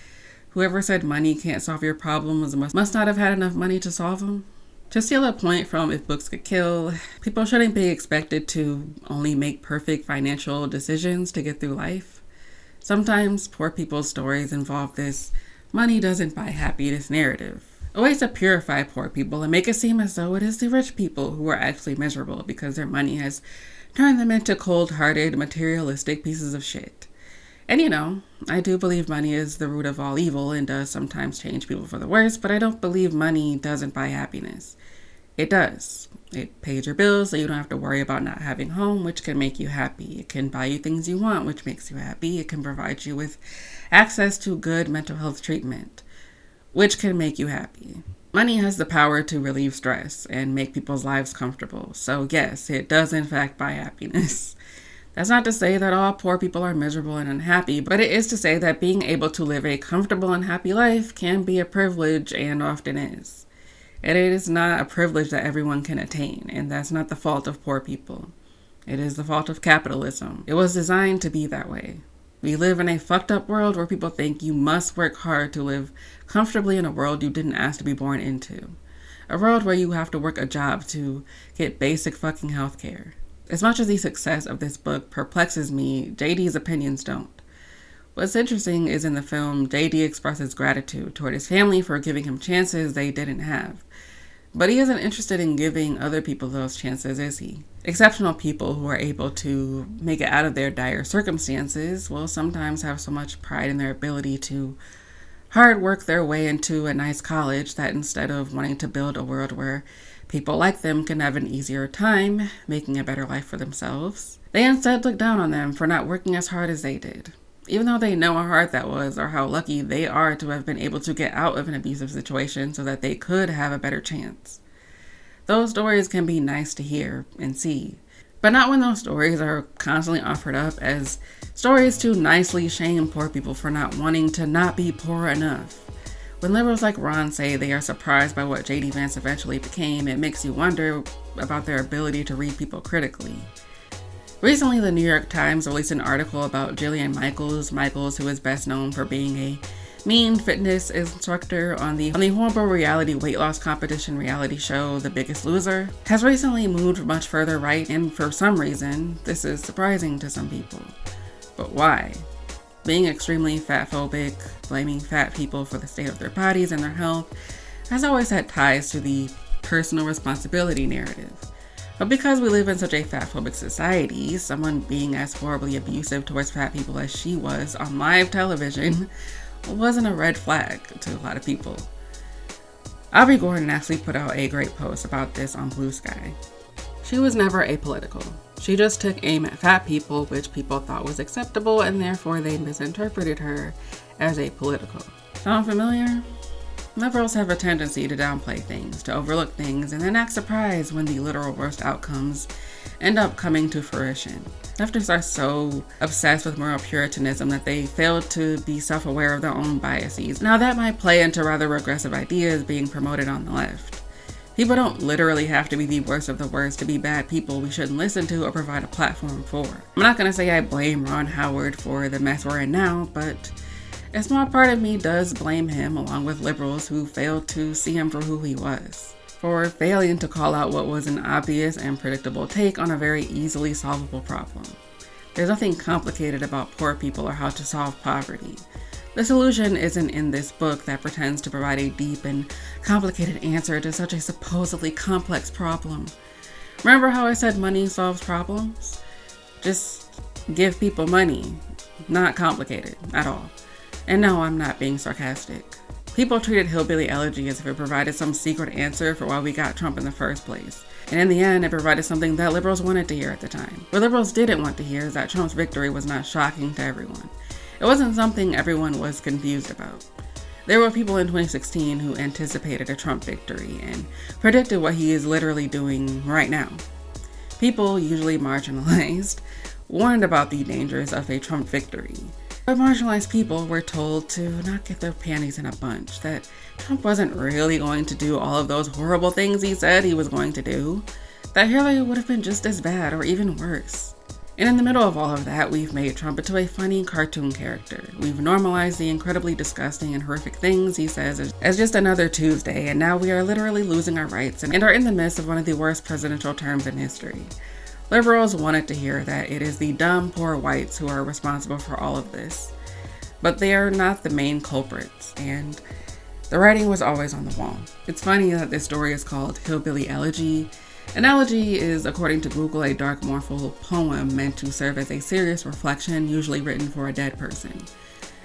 Whoever said money can't solve your problems must not have had enough money to solve them. To steal a point from If Books Could Kill, people shouldn't be expected to only make perfect financial decisions to get through life. Sometimes poor people's stories involve this money doesn't buy happiness narrative. A way to purify poor people and make it seem as though it is the rich people who are actually miserable because their money has turned them into cold-hearted, materialistic pieces of shit. And I do believe money is the root of all evil and does sometimes change people for the worse, but I don't believe money doesn't buy happiness. It does. It pays your bills so you don't have to worry about not having home, which can make you happy. It can buy you things you want, which makes you happy. It can provide you with access to good mental health treatment, which can make you happy. Money has the power to relieve stress and make people's lives comfortable. So yes, it does in fact buy happiness. That's not to say that all poor people are miserable and unhappy, but it is to say that being able to live a comfortable and happy life can be a privilege and often is. And it is not a privilege that everyone can attain, and that's not the fault of poor people. It is the fault of capitalism. It was designed to be that way. We live in a fucked up world where people think you must work hard to live comfortably in a world you didn't ask to be born into. A world where you have to work a job to get basic fucking healthcare. As much as the success of this book perplexes me, J.D.'s opinions don't. What's interesting is in the film, J.D. expresses gratitude toward his family for giving him chances they didn't have. But he isn't interested in giving other people those chances, is he? Exceptional people who are able to make it out of their dire circumstances will sometimes have so much pride in their ability to hard work their way into a nice college that instead of wanting to build a world where people like them can have an easier time making a better life for themselves, they instead look down on them for not working as hard as they did. Even though they know how hard that was or how lucky they are to have been able to get out of an abusive situation so that they could have a better chance. Those stories can be nice to hear and see, but not when those stories are constantly offered up as stories to nicely shame poor people for not wanting to not be poor enough. When liberals like Ron say they are surprised by what J.D. Vance eventually became, it makes you wonder about their ability to read people critically. Recently, the New York Times released an article about Jillian Michaels, who is best known for being a mean fitness instructor on the horrible reality weight loss competition reality show The Biggest Loser, has recently moved much further right, and for some reason, this is surprising to some people. But why? Being extremely fatphobic, blaming fat people for the state of their bodies and their health, has always had ties to the personal responsibility narrative. But because we live in such a fatphobic society, someone being as horribly abusive towards fat people as she was on live television wasn't a red flag to a lot of people. Aubrey Gordon actually put out a great post about this on Blue Sky. She was never apolitical. She just took aim at fat people, which people thought was acceptable, and therefore they misinterpreted her as apolitical. Sound familiar? Liberals have a tendency to downplay things, to overlook things, and then act surprised when the literal worst outcomes end up coming to fruition. Leftists are so obsessed with moral puritanism that they fail to be self-aware of their own biases. Now that might play into rather regressive ideas being promoted on the left. People don't literally have to be the worst of the worst to be bad people we shouldn't listen to or provide a platform for. I'm not gonna say I blame Ron Howard for the mess we're in now, but a small part of me does blame him, along with liberals who failed to see him for who he was, for failing to call out what was an obvious and predictable take on a very easily solvable problem. There's nothing complicated about poor people or how to solve poverty. The solution isn't in this book that pretends to provide a deep and complicated answer to such a supposedly complex problem. Remember how I said money solves problems? Just give people money. Not complicated at all. And no, I'm not being sarcastic. People treated Hillbilly Elegy as if it provided some secret answer for why we got Trump in the first place. And in the end, it provided something that liberals wanted to hear at the time. What liberals didn't want to hear is that Trump's victory was not shocking to everyone. It wasn't something everyone was confused about. There were people in 2016 who anticipated a Trump victory and predicted what he is literally doing right now. People, usually marginalized, warned about the dangers of a Trump victory. But marginalized people were told to not get their panties in a bunch, that Trump wasn't really going to do all of those horrible things he said he was going to do, that Hillary would have been just as bad or even worse. And in the middle of all of that, we've made Trump into a funny cartoon character. We've normalized the incredibly disgusting and horrific things he says as just another Tuesday, and now we are literally losing our rights and are in the midst of one of the worst presidential terms in history. Liberals wanted to hear that it is the dumb, poor whites who are responsible for all of this. But they are not the main culprits, and the writing was always on the wall. It's funny that this story is called Hillbilly Elegy. An elegy is, according to Google, a dark, mournful poem meant to serve as a serious reflection, usually written for a dead person.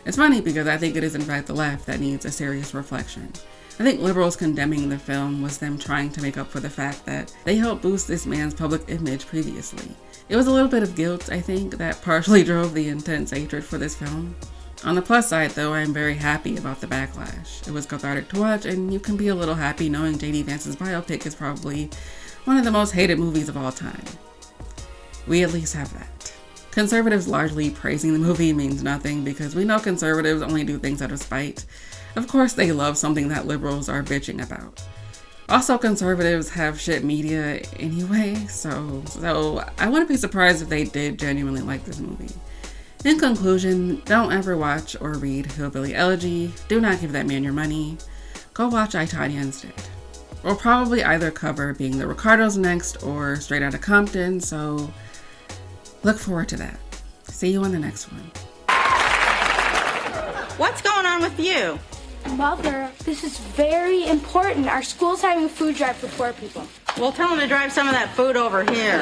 It's funny because I think it is in fact the left that needs a serious reflection. I think liberals condemning the film was them trying to make up for the fact that they helped boost this man's public image previously. It was a little bit of guilt, I think, that partially drove the intense hatred for this film. On the plus side, though, I am very happy about the backlash. It was cathartic to watch, and you can be a little happy knowing J.D. Vance's biopic is probably one of the most hated movies of all time. We at least have that. Conservatives largely praising the movie means nothing because we know conservatives only do things out of spite. Of course they love something that liberals are bitching about. Also, conservatives have shit media anyway, so I wouldn't be surprised if they did genuinely like this movie. In conclusion, don't ever watch or read Hillbilly Elegy. Do not give that man your money. Go watch I, Tonya instead. We'll probably either cover Being the Ricardos next or Straight Outta Compton, so look forward to that. See you on the next one. What's going on with you? Mother, this is very important. Our school's having a food drive for poor people. Well, tell them to drive some of that food over here.